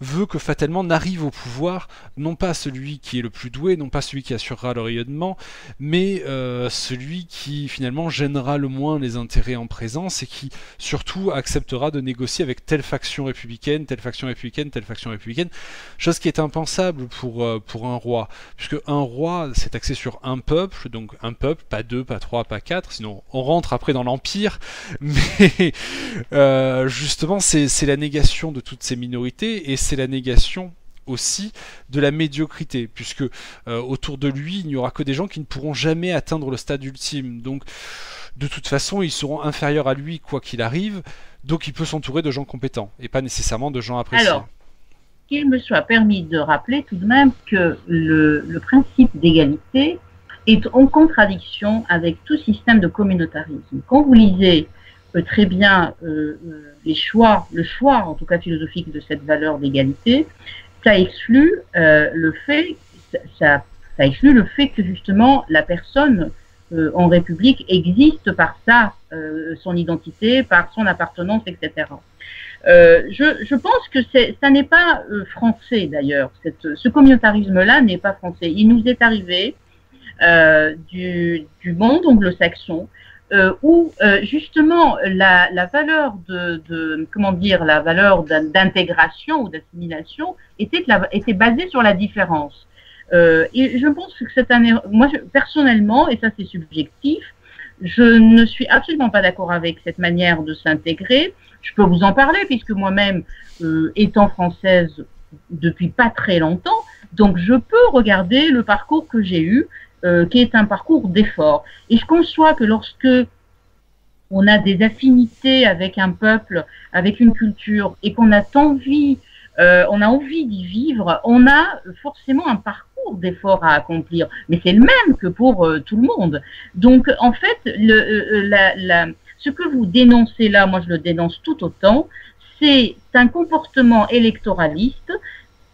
veut que fatalement n'arrive au pouvoir non pas celui qui est le plus doué, non pas celui qui assurera le rayonnement, mais celui qui finalement gênera le moins les intérêts en présence, et qui surtout acceptera de négocier avec telle faction républicaine, telle faction républicaine, telle faction républicaine, chose qui est impensable pour un roi, puisque un roi c'est axé sur un peuple, donc un peuple, pas 2, pas 3, pas 4, sinon on rentre après dans l'empire, mais justement c'est la négation de toutes ces minorités, et c'est la négation aussi de la médiocrité, puisque autour de lui il n'y aura que des gens qui ne pourront jamais atteindre le stade ultime, donc de toute façon ils seront inférieurs à lui quoi qu'il arrive, donc il peut s'entourer de gens compétents et pas nécessairement de gens appréciés. Alors, qu'il me soit permis de rappeler tout de même que le principe d'égalité est en contradiction avec tout système de communautarisme. Quand vous lisez très bien le choix en tout cas philosophique de cette valeur d'égalité, ça exclut le fait que justement la personne en République existe par son identité, par son appartenance, etc. Je pense que ça n'est pas français d'ailleurs. Ce communautarisme-là n'est pas français. Il nous est arrivé du monde anglo-saxon, où justement la valeur la valeur d'intégration ou d'assimilation était basée sur la différence. Et je pense que moi personnellement, et ça c'est subjectif, je ne suis absolument pas d'accord avec cette manière de s'intégrer. Je peux vous en parler puisque moi-même, étant française depuis pas très longtemps, donc je peux regarder le parcours que j'ai eu, qui est un parcours d'effort. Et je conçois que lorsque on a des affinités avec un peuple, avec une culture, et qu'on a envie, on a envie d'y vivre, on a forcément un parcours d'efforts à accomplir, mais c'est le même que pour tout le monde. Donc, en fait, ce que vous dénoncez là, moi je le dénonce tout autant, c'est un comportement électoraliste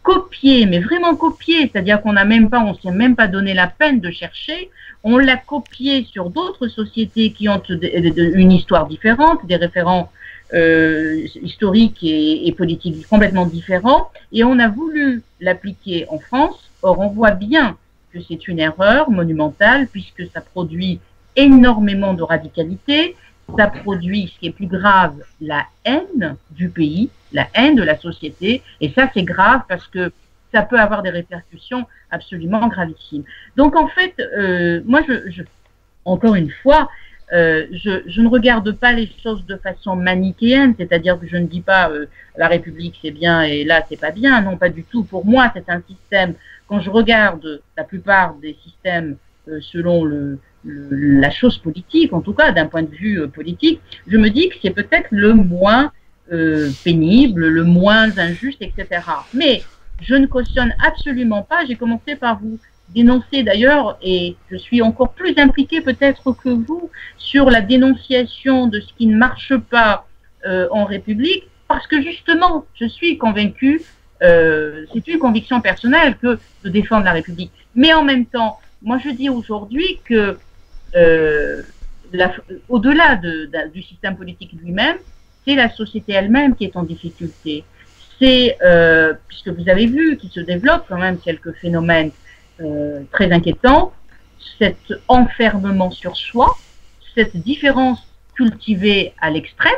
copié, mais vraiment copié, c'est-à-dire qu'on n'a même pas, on s'est même pas donné la peine de chercher, on l'a copié sur d'autres sociétés qui ont une histoire différente, des référents historiques et politiques complètement différents, et on a voulu l'appliquer en France. Or, on voit bien que c'est une erreur monumentale puisque ça produit énormément de radicalité, ça produit, ce qui est plus grave, la haine du pays, la haine de la société, et ça c'est grave parce que ça peut avoir des répercussions absolument gravissimes. Donc en fait, moi, encore une fois, je ne regarde pas les choses de façon manichéenne, c'est-à-dire que je ne dis pas la République c'est bien et là c'est pas bien, non pas du tout. Pour moi c'est un système, quand je regarde la plupart des systèmes selon la chose politique, en tout cas d'un point de vue politique, je me dis que c'est peut-être le moins pénible, le moins injuste, etc. Mais je ne cautionne absolument pas, j'ai commencé par vous dénoncer d'ailleurs, et je suis encore plus impliquée peut-être que vous sur la dénonciation de ce qui ne marche pas en République, parce que justement, je suis convaincue, c'est une conviction personnelle que de défendre la République. Mais en même temps, moi je dis aujourd'hui que au-delà du système politique lui-même, c'est la société elle-même qui est en difficulté. C'est, puisque vous avez vu qu'il se développe quand même quelques phénomènes très inquiétants, cet enfermement sur soi, cette différence cultivée à l'extrême,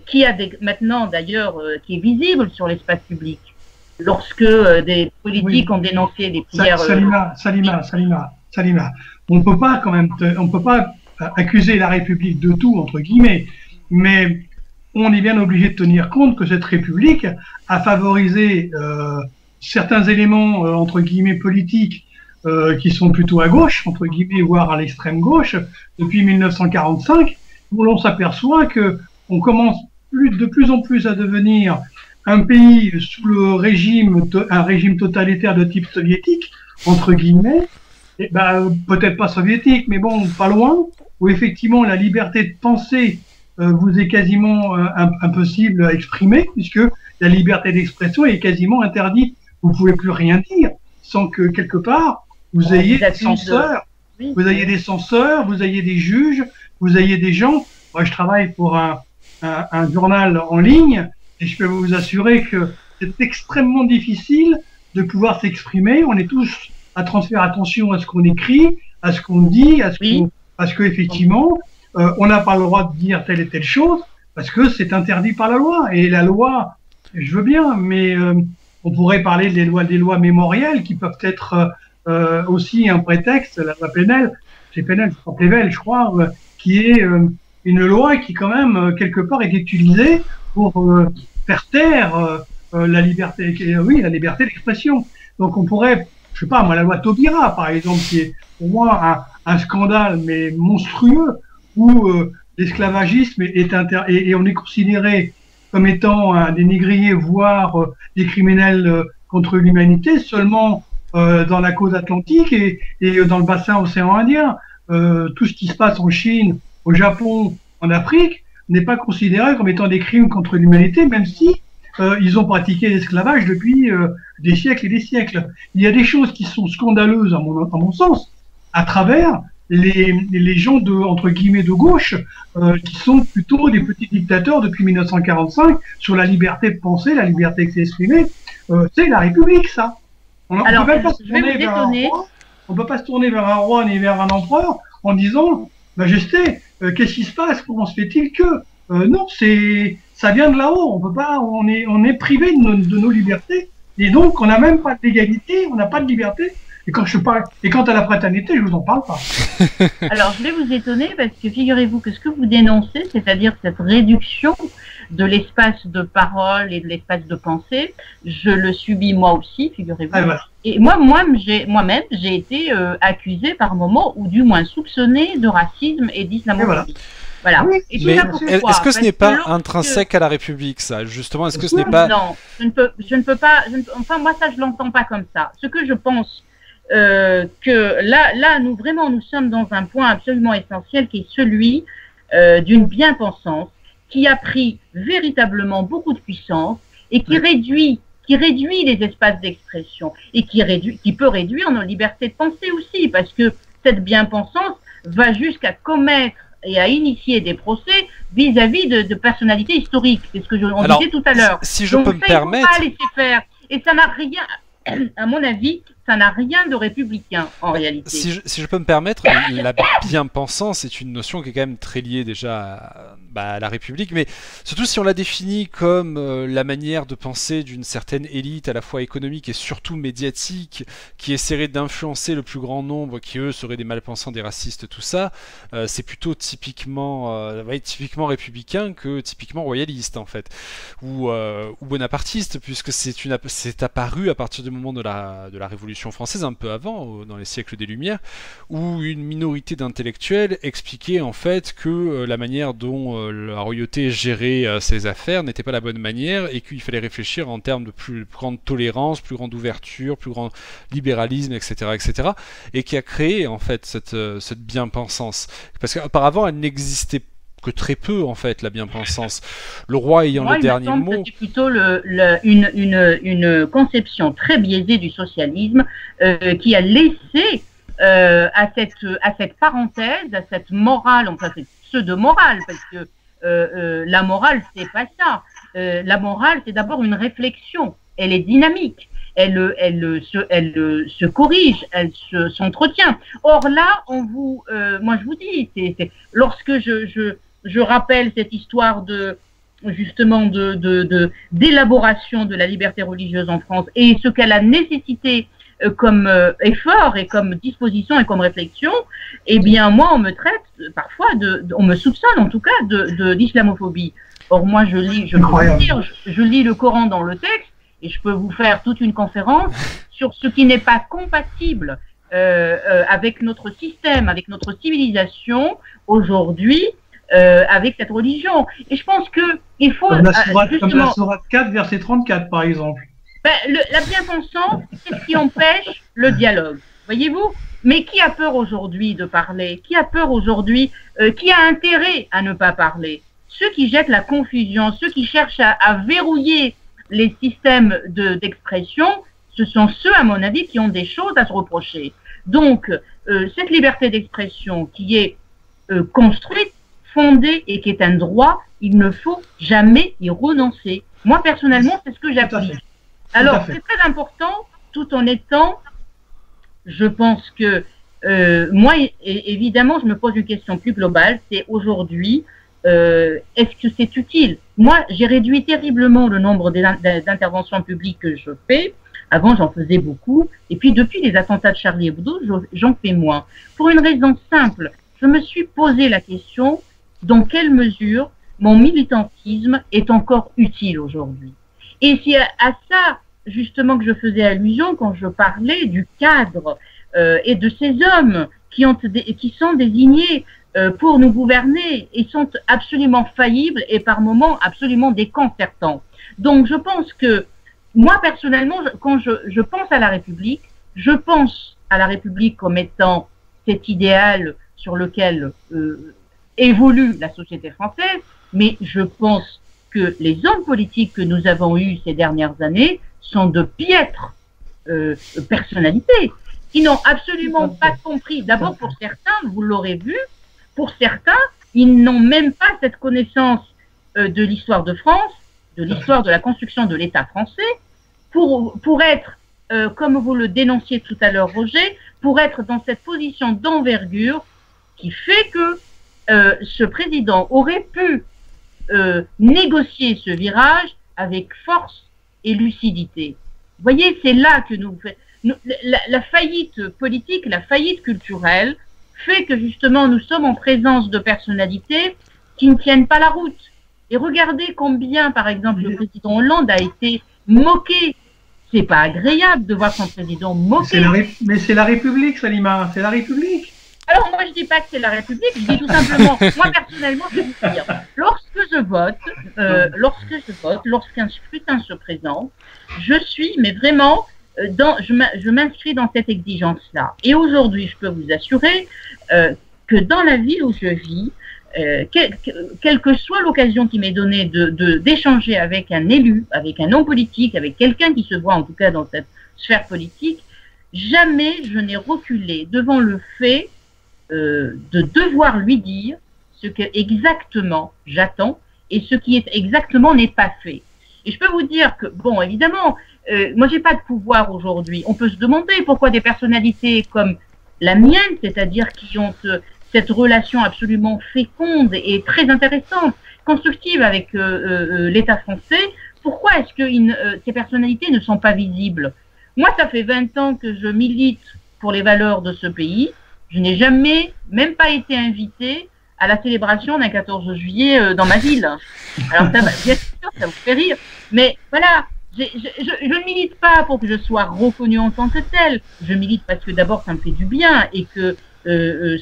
qui a maintenant d'ailleurs, qui est visible sur l'espace public. Lorsque des politiques ont dénoncé des prières... Salima, on peut pas quand même, on peut pas accuser la République de tout, entre guillemets, mais on est bien obligé de tenir compte que cette République a favorisé certains éléments, entre guillemets, politiques qui sont plutôt à gauche, entre guillemets, voire à l'extrême gauche, depuis 1945, où l'on s'aperçoit que on commence de plus en plus à devenir un pays sous le un régime totalitaire de type soviétique, entre guillemets, et ben, peut-être pas soviétique, mais bon, pas loin, où effectivement la liberté de penser vous est quasiment impossible à exprimer, puisque la liberté d'expression est quasiment interdite. Vous ne pouvez plus rien dire sans que quelque part vous ayez des censeurs, vous ayez des censeurs, vous ayez des juges, vous ayez des gens. Moi, je travaille pour un journal en ligne et je peux vous assurer que c'est extrêmement difficile de pouvoir s'exprimer. On est tous à faire attention à ce qu'on écrit, à ce qu'on dit, parce que effectivement, on n'a pas le droit de dire telle et telle chose parce que c'est interdit par la loi. Et la loi, je veux bien, mais on pourrait parler des lois mémorielles qui peuvent être aussi un prétexte, la loi pénale, c'est Pénel, je crois, qui est une loi qui quand même quelque part est utilisée pour faire taire la liberté, la liberté d'expression. Donc on pourrait, je sais pas moi, la loi Taubira par exemple, qui est pour moi un scandale mais monstrueux, où l'esclavagisme et on est considéré comme étant des négriers, voire des criminels contre l'humanité seulement dans la côte atlantique et dans le bassin océan Indien. Tout ce qui se passe en Chine, au Japon, en Afrique n'est pas considéré comme étant des crimes contre l'humanité, même si ils ont pratiqué l'esclavage depuis des siècles et des siècles. Il y a des choses qui sont scandaleuses à mon sens à travers les gens entre guillemets de gauche qui sont plutôt des petits dictateurs depuis 1945 sur la liberté de penser, la liberté de s'exprimer. C'est la République, ça. On ne peut pas se tourner vers un roi ni vers un empereur en disant Majesté, qu'est-ce qui se passe? Comment se fait-il que non, ça vient de là-haut. On peut pas, on est privé de nos libertés et donc on n'a même pas d'égalité, on n'a pas de liberté. Et quand à la fraternité, je vous en parle pas. Alors, je vais vous étonner parce que figurez-vous que ce que vous dénoncez, c'est-à-dire cette réduction de l'espace de parole et de l'espace de pensée, je le subis moi aussi, figurez-vous. Ah, voilà. Et moi-même, j'ai été accusée par moments, ou du moins soupçonnée de racisme et d'islamophobie. Voilà. Voilà. Oui, Et tout Mais ça pourquoi? est-ce que ce Parce n'est pas lorsque- intrinsèque à la République, ça? Justement, est-ce que ce n'est pas... Non, je ne peux pas. Enfin, moi, ça, je l'entends pas comme ça. Ce que je pense que là, nous sommes dans un point absolument essentiel qui est celui d'une bien-pensance qui a pris véritablement beaucoup de puissance et qui réduit les espaces d'expression et qui peut réduire nos libertés de penser aussi, parce que cette bien-pensance va jusqu'à commettre et à initier des procès vis-à-vis de personnalités historiques. C'est ce que on disait tout à l'heure. Si je Donc, peux me ça, permettre... il faut pas laisser faire. Et ça n'a rien, à mon avis, ça n'a rien de républicain en réalité. Si je peux me permettre, la bien-pensance est une notion qui est quand même très liée déjà à la République, mais surtout si on la définit comme la manière de penser d'une certaine élite à la fois économique et surtout médiatique, qui essaierait d'influencer le plus grand nombre, qui eux seraient des malpensants, des racistes, tout ça, c'est plutôt typiquement républicain que typiquement royaliste en fait, ou bonapartiste, puisque c'est apparu à partir du moment de la Révolution française, un peu avant, dans les siècles des Lumières, où une minorité d'intellectuels expliquait en fait que la manière dont la royauté gérait ses affaires n'était pas la bonne manière et qu'il fallait réfléchir en termes de plus grande tolérance, plus grande ouverture, plus grand libéralisme, etc., etc., et qui a créé en fait cette bien-pensance. Parce qu'auparavant, elle n'existait que très peu en fait, la bien-pensance. Le roi ayant le dernier mot. C'est plutôt une conception très biaisée du socialisme qui a laissé à cette parenthèse, à cette morale, enfin cette pseudo-morale, parce que la morale, c'est pas ça. La morale, c'est d'abord une réflexion. Elle est dynamique. Elle se corrige, elle s'entretient. Or là, moi je vous dis, lorsque je rappelle cette histoire justement d'élaboration de la liberté religieuse en France et ce qu'elle a nécessité comme effort et comme disposition et comme réflexion, eh bien moi on me traite parfois on me soupçonne en tout cas d'islamophobie. Or moi je lis le Coran dans le texte et je peux vous faire toute une conférence sur ce qui n'est pas compatible avec notre système, avec notre civilisation aujourd'hui, avec cette religion. Et je pense que il faut comme la sourate 4, verset 34 par exemple. La bien-pensance, c'est ce qui empêche le dialogue, voyez-vous. Mais qui a peur aujourd'hui de parler? Qui a peur aujourd'hui? Qui a intérêt à ne pas parler? Ceux qui jettent la confusion, ceux qui cherchent à verrouiller les systèmes d'expression, ce sont ceux, à mon avis, qui ont des choses à se reprocher. Donc, cette liberté d'expression qui est construite, fondée et qui est un droit, il ne faut jamais y renoncer. Moi, personnellement, c'est ce que j'applique. Alors, c'est très important, tout en étant, je pense que, moi, évidemment, je me pose une question plus globale, c'est aujourd'hui, est-ce que c'est utile? Moi, j'ai réduit terriblement le nombre d'interventions publiques que je fais. Avant, j'en faisais beaucoup. Et puis, depuis les attentats de Charlie Hebdo, j'en fais moins. Pour une raison simple, je me suis posé la question, dans quelle mesure mon militantisme est encore utile aujourd'hui? Et c'est à ça, justement, que je faisais allusion quand je parlais du cadre et de ces hommes qui sont désignés pour nous gouverner et sont absolument faillibles et par moments absolument déconcertants. Donc, je pense que, moi, personnellement, quand je pense à la République, je pense à la République comme étant cet idéal sur lequel évolue la société française, mais je pense que les hommes politiques que nous avons eus ces dernières années sont de piètres personnalités, qui n'ont absolument pas compris. D'abord, pour certains, vous l'aurez vu, pour certains, ils n'ont même pas cette connaissance de l'histoire de France, de l'histoire de la construction de l'État français, pour être, comme vous le dénonciez tout à l'heure, Roger, pour être dans cette position d'envergure qui fait que ce président aurait pu négocier ce virage avec force et lucidité. Vous voyez, c'est là que la faillite politique, la faillite culturelle fait que justement nous sommes en présence de personnalités qui ne tiennent pas la route. Et regardez combien, par exemple, le président Hollande a été moqué. C'est pas agréable de voir son président moqué. Mais c'est la République, Salima, c'est la République. Alors moi je dis pas que c'est la République, je dis tout simplement, moi personnellement je vais vous dire, lorsque je vote, lorsqu'un scrutin se présente, je suis, mais vraiment, je m'inscris dans cette exigence-là. Et aujourd'hui, je peux vous assurer que dans la ville où je vis, quelle que soit l'occasion qui m'est donnée d'échanger avec un élu, avec un homme politique, avec quelqu'un qui se voit en tout cas dans cette sphère politique, jamais je n'ai reculé devant le fait de devoir lui dire ce que exactement j'attends et ce qui est exactement n'est pas fait. Et je peux vous dire que, bon, évidemment, moi j'ai pas de pouvoir aujourd'hui. On peut se demander pourquoi des personnalités comme la mienne, c'est-à-dire qui ont cette relation absolument féconde et très intéressante, constructive avec l'État français, pourquoi est-ce que ces personnalités ne sont pas visibles? Moi, ça fait 20 ans que je milite pour les valeurs de ce pays. Je n'ai jamais, même pas été invitée à la célébration d'un 14 juillet dans ma ville. Alors, ça, bien sûr, ça vous fait rire. Mais voilà, je ne milite pas pour que je sois reconnue en tant que telle. Je milite parce que d'abord, ça me fait du bien et que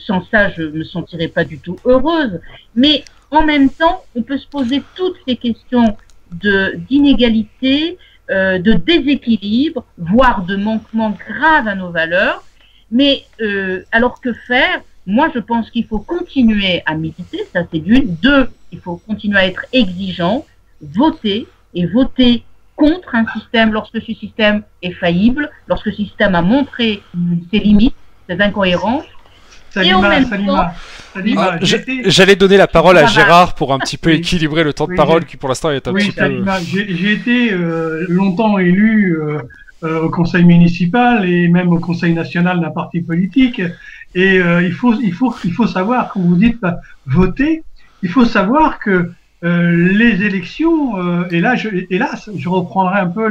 sans ça, je me sentirais pas du tout heureuse. Mais en même temps, on peut se poser toutes ces questions d'inégalité, de déséquilibre, voire de manquement grave à nos valeurs. Mais alors que faire? Moi, je pense qu'il faut continuer à militer, ça c'est d'une. Deux, il faut continuer à être exigeant, voter et voter contre un système lorsque ce système est faillible, lorsque ce système a montré ses limites, ses incohérences. J'allais donner la parole à Gérard pour un petit peu équilibrer le temps de parole qui pour l'instant est un petit peu... J'ai été longtemps élu au conseil municipal et même au conseil national d'un parti politique. Et il faut savoir, quand vous dites voter, il faut savoir que les élections, et là, hélas, je reprendrai un peu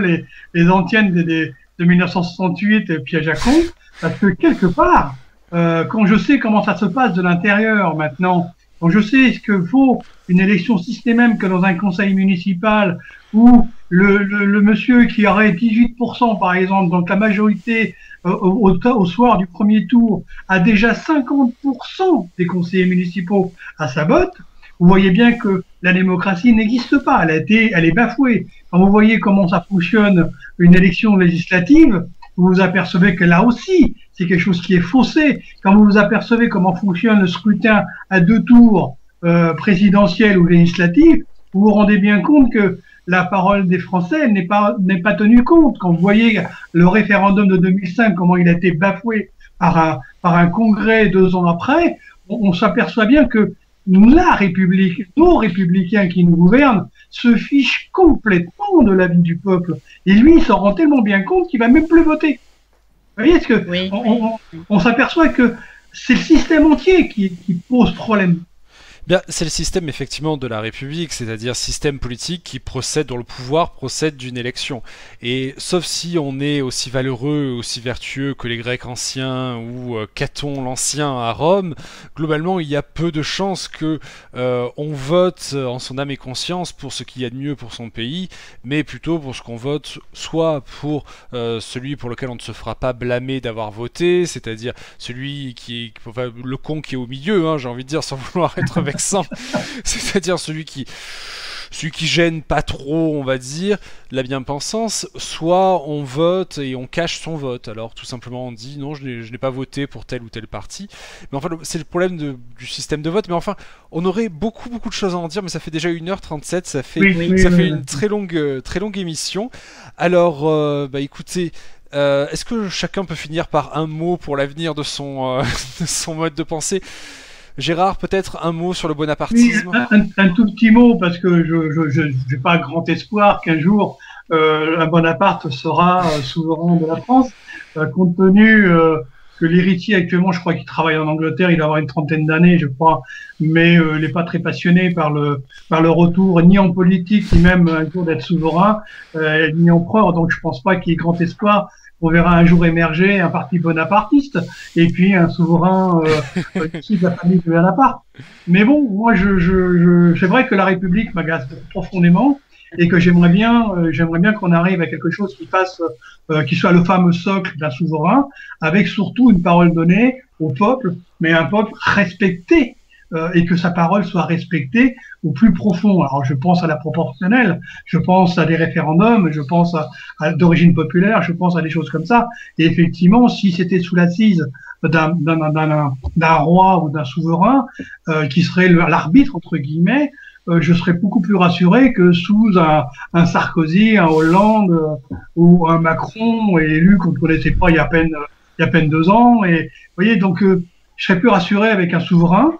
les antiennes de 1968, piège à con, parce que quelque part, quand je sais comment ça se passe de l'intérieur maintenant, quand je sais ce que vaut une élection systémique que dans un conseil municipal où le monsieur qui aurait 18% par exemple, donc la majorité au soir du premier tour a déjà 50% des conseillers municipaux à sa botte, vous voyez bien que la démocratie n'existe pas, elle est bafouée. Quand vous voyez comment ça fonctionne une élection législative, vous vous apercevez que là aussi, c'est quelque chose qui est faussé. Quand vous vous apercevez comment fonctionne le scrutin à 2 tours présidentiel ou législatif, vous vous rendez bien compte que la parole des Français n'est pas tenue compte. Quand vous voyez le référendum de 2005, comment il a été bafoué par un congrès 2 ans après, on s'aperçoit bien que la République, nos républicains qui nous gouvernent, se fichent complètement de l'avis du peuple. Et lui, il s'en rend tellement bien compte qu'il va même plus voter. Vous voyez, est-ce que on s'aperçoit que c'est le système entier qui pose problème. Bien, c'est le système effectivement de la République, c'est-à-dire système politique qui procède, dont le pouvoir procède d'une élection. Et sauf si on est aussi valeureux, aussi vertueux que les Grecs anciens ou Caton l'Ancien à Rome, globalement il y a peu de chances que on vote en son âme et conscience pour ce qu'il y a de mieux pour son pays, mais plutôt pour ce qu'on vote, soit pour celui pour lequel on ne se fera pas blâmer d'avoir voté, c'est-à-dire celui enfin, le con qui est au milieu, hein, j'ai envie de dire, sans vouloir être c'est-à-dire celui qui gêne pas trop, on va dire, la bien-pensance, soit on vote et on cache son vote. Alors tout simplement on dit non, je n'ai pas voté pour tel ou tel parti. Mais enfin c'est le problème du système de vote. Mais enfin on aurait beaucoup de choses à en dire, mais ça fait déjà 1h37, ça fait une très longue émission. Alors écoutez, est-ce que chacun peut finir par un mot pour l'avenir de son mode de pensée? Gérard, peut-être un mot sur le bonapartisme? Oui, un tout petit mot, parce que je n'ai pas grand espoir qu'un jour un Bonaparte sera souverain de la France, compte tenu que l'héritier actuellement, je crois qu'il travaille en Angleterre, il va avoir une 30aine d'années, je crois, mais il n'est pas très passionné par le retour, ni en politique, ni même un jour d'être souverain, ni empereur, donc je pense pas qu'il y ait grand espoir. On verra un jour émerger un parti bonapartiste et puis un souverain issu de la famille de Bonaparte. Mais bon, moi, c'est vrai que la République m'agace profondément et que j'aimerais bien qu'on arrive à quelque chose qui soit le fameux socle d'un souverain, avec surtout une parole donnée au peuple, mais un peuple respecté, et que sa parole soit respectée au plus profond. Alors je pense à la proportionnelle, je pense à des référendums, je pense à d'origine populaire, je pense à des choses comme ça. Et effectivement, si c'était sous l'assise d'un roi ou d'un souverain qui serait l'arbitre entre guillemets, je serais beaucoup plus rassuré que sous un Sarkozy, un Hollande ou un Macron élu qu'on ne connaissait pas il y a à peine 2 ans. Et vous voyez, donc je serais plus rassuré avec un souverain,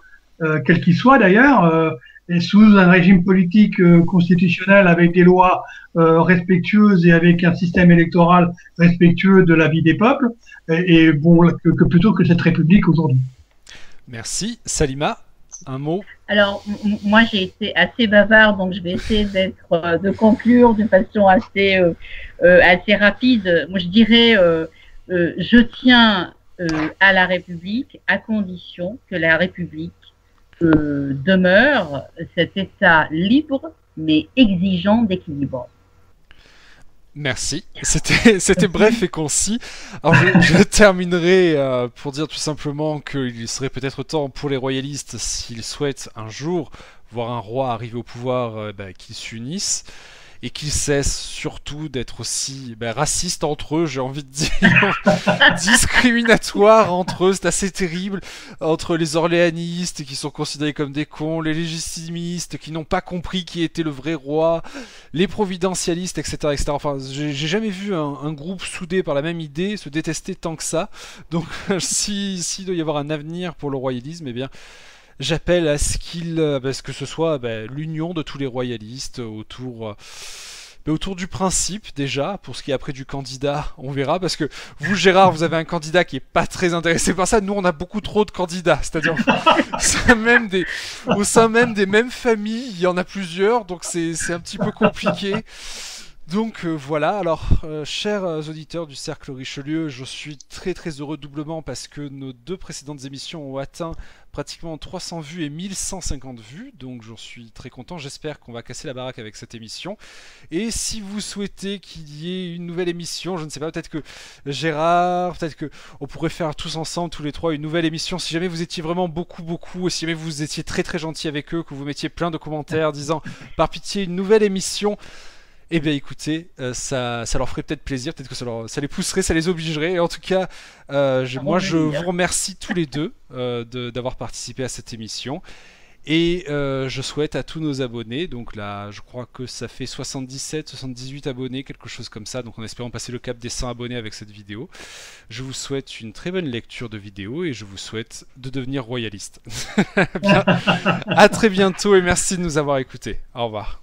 quel qu'il soit d'ailleurs, et sous un régime politique constitutionnel avec des lois respectueuses et avec un système électoral respectueux de la vie des peuples, et bon, que plutôt que cette République aujourd'hui. Merci. Salima, un mot? Alors, moi, j'ai été assez bavard, donc je vais essayer de conclure d'une façon assez rapide. Moi, je dirais, je tiens à la République à condition que la République demeure cet État libre mais exigeant d'équilibre. Merci, c'était bref et concis. Alors je terminerai pour dire tout simplement qu'il serait peut-être temps pour les royalistes, s'ils souhaitent un jour voir un roi arriver au pouvoir, qu'ils s'unissent et qu'ils cessent surtout d'être aussi racistes entre eux, j'ai envie de dire, discriminatoires entre eux, c'est assez terrible, entre les orléanistes qui sont considérés comme des cons, les légitimistes qui n'ont pas compris qui était le vrai roi, les providentialistes, etc. etc. Enfin, j'ai jamais vu un groupe soudé par la même idée se détester tant que ça, donc s'il doit y avoir un avenir pour le royalisme, eh bien j'appelle à ce que ce soit l'union de tous les royalistes autour du principe déjà. Pour ce qui est après du candidat, on verra, parce que vous, Gérard, vous avez un candidat qui est pas très intéressé par ça. Nous, on a beaucoup trop de candidats, c'est-à-dire au sein même des mêmes familles, il y en a plusieurs, donc c'est un petit peu compliqué. Donc voilà, alors chers auditeurs du Cercle Richelieu, je suis très très heureux doublement parce que nos 2 précédentes émissions ont atteint pratiquement 300 vues et 1150 vues, donc j'en suis très content, j'espère qu'on va casser la baraque avec cette émission. Et si vous souhaitez qu'il y ait une nouvelle émission, je ne sais pas, peut-être que Gérard, peut-être que on pourrait faire tous ensemble, tous les 3, une nouvelle émission, si jamais vous étiez vraiment beaucoup, si jamais vous étiez très très gentil avec eux, que vous mettiez plein de commentaires disant par pitié une nouvelle émission. Eh bien écoutez, ça leur ferait peut-être plaisir, peut-être que ça les pousserait, ça les obligerait. Et en tout cas, je vous remercie tous les deux d'avoir participé à cette émission. Et je souhaite à tous nos abonnés, donc là je crois que ça fait 77, 78 abonnés, quelque chose comme ça, donc en espérant passer le cap des 100 abonnés avec cette vidéo. Je vous souhaite une très bonne lecture de vidéo et je vous souhaite de devenir royaliste. Bien, à très bientôt et merci de nous avoir écoutés. Au revoir.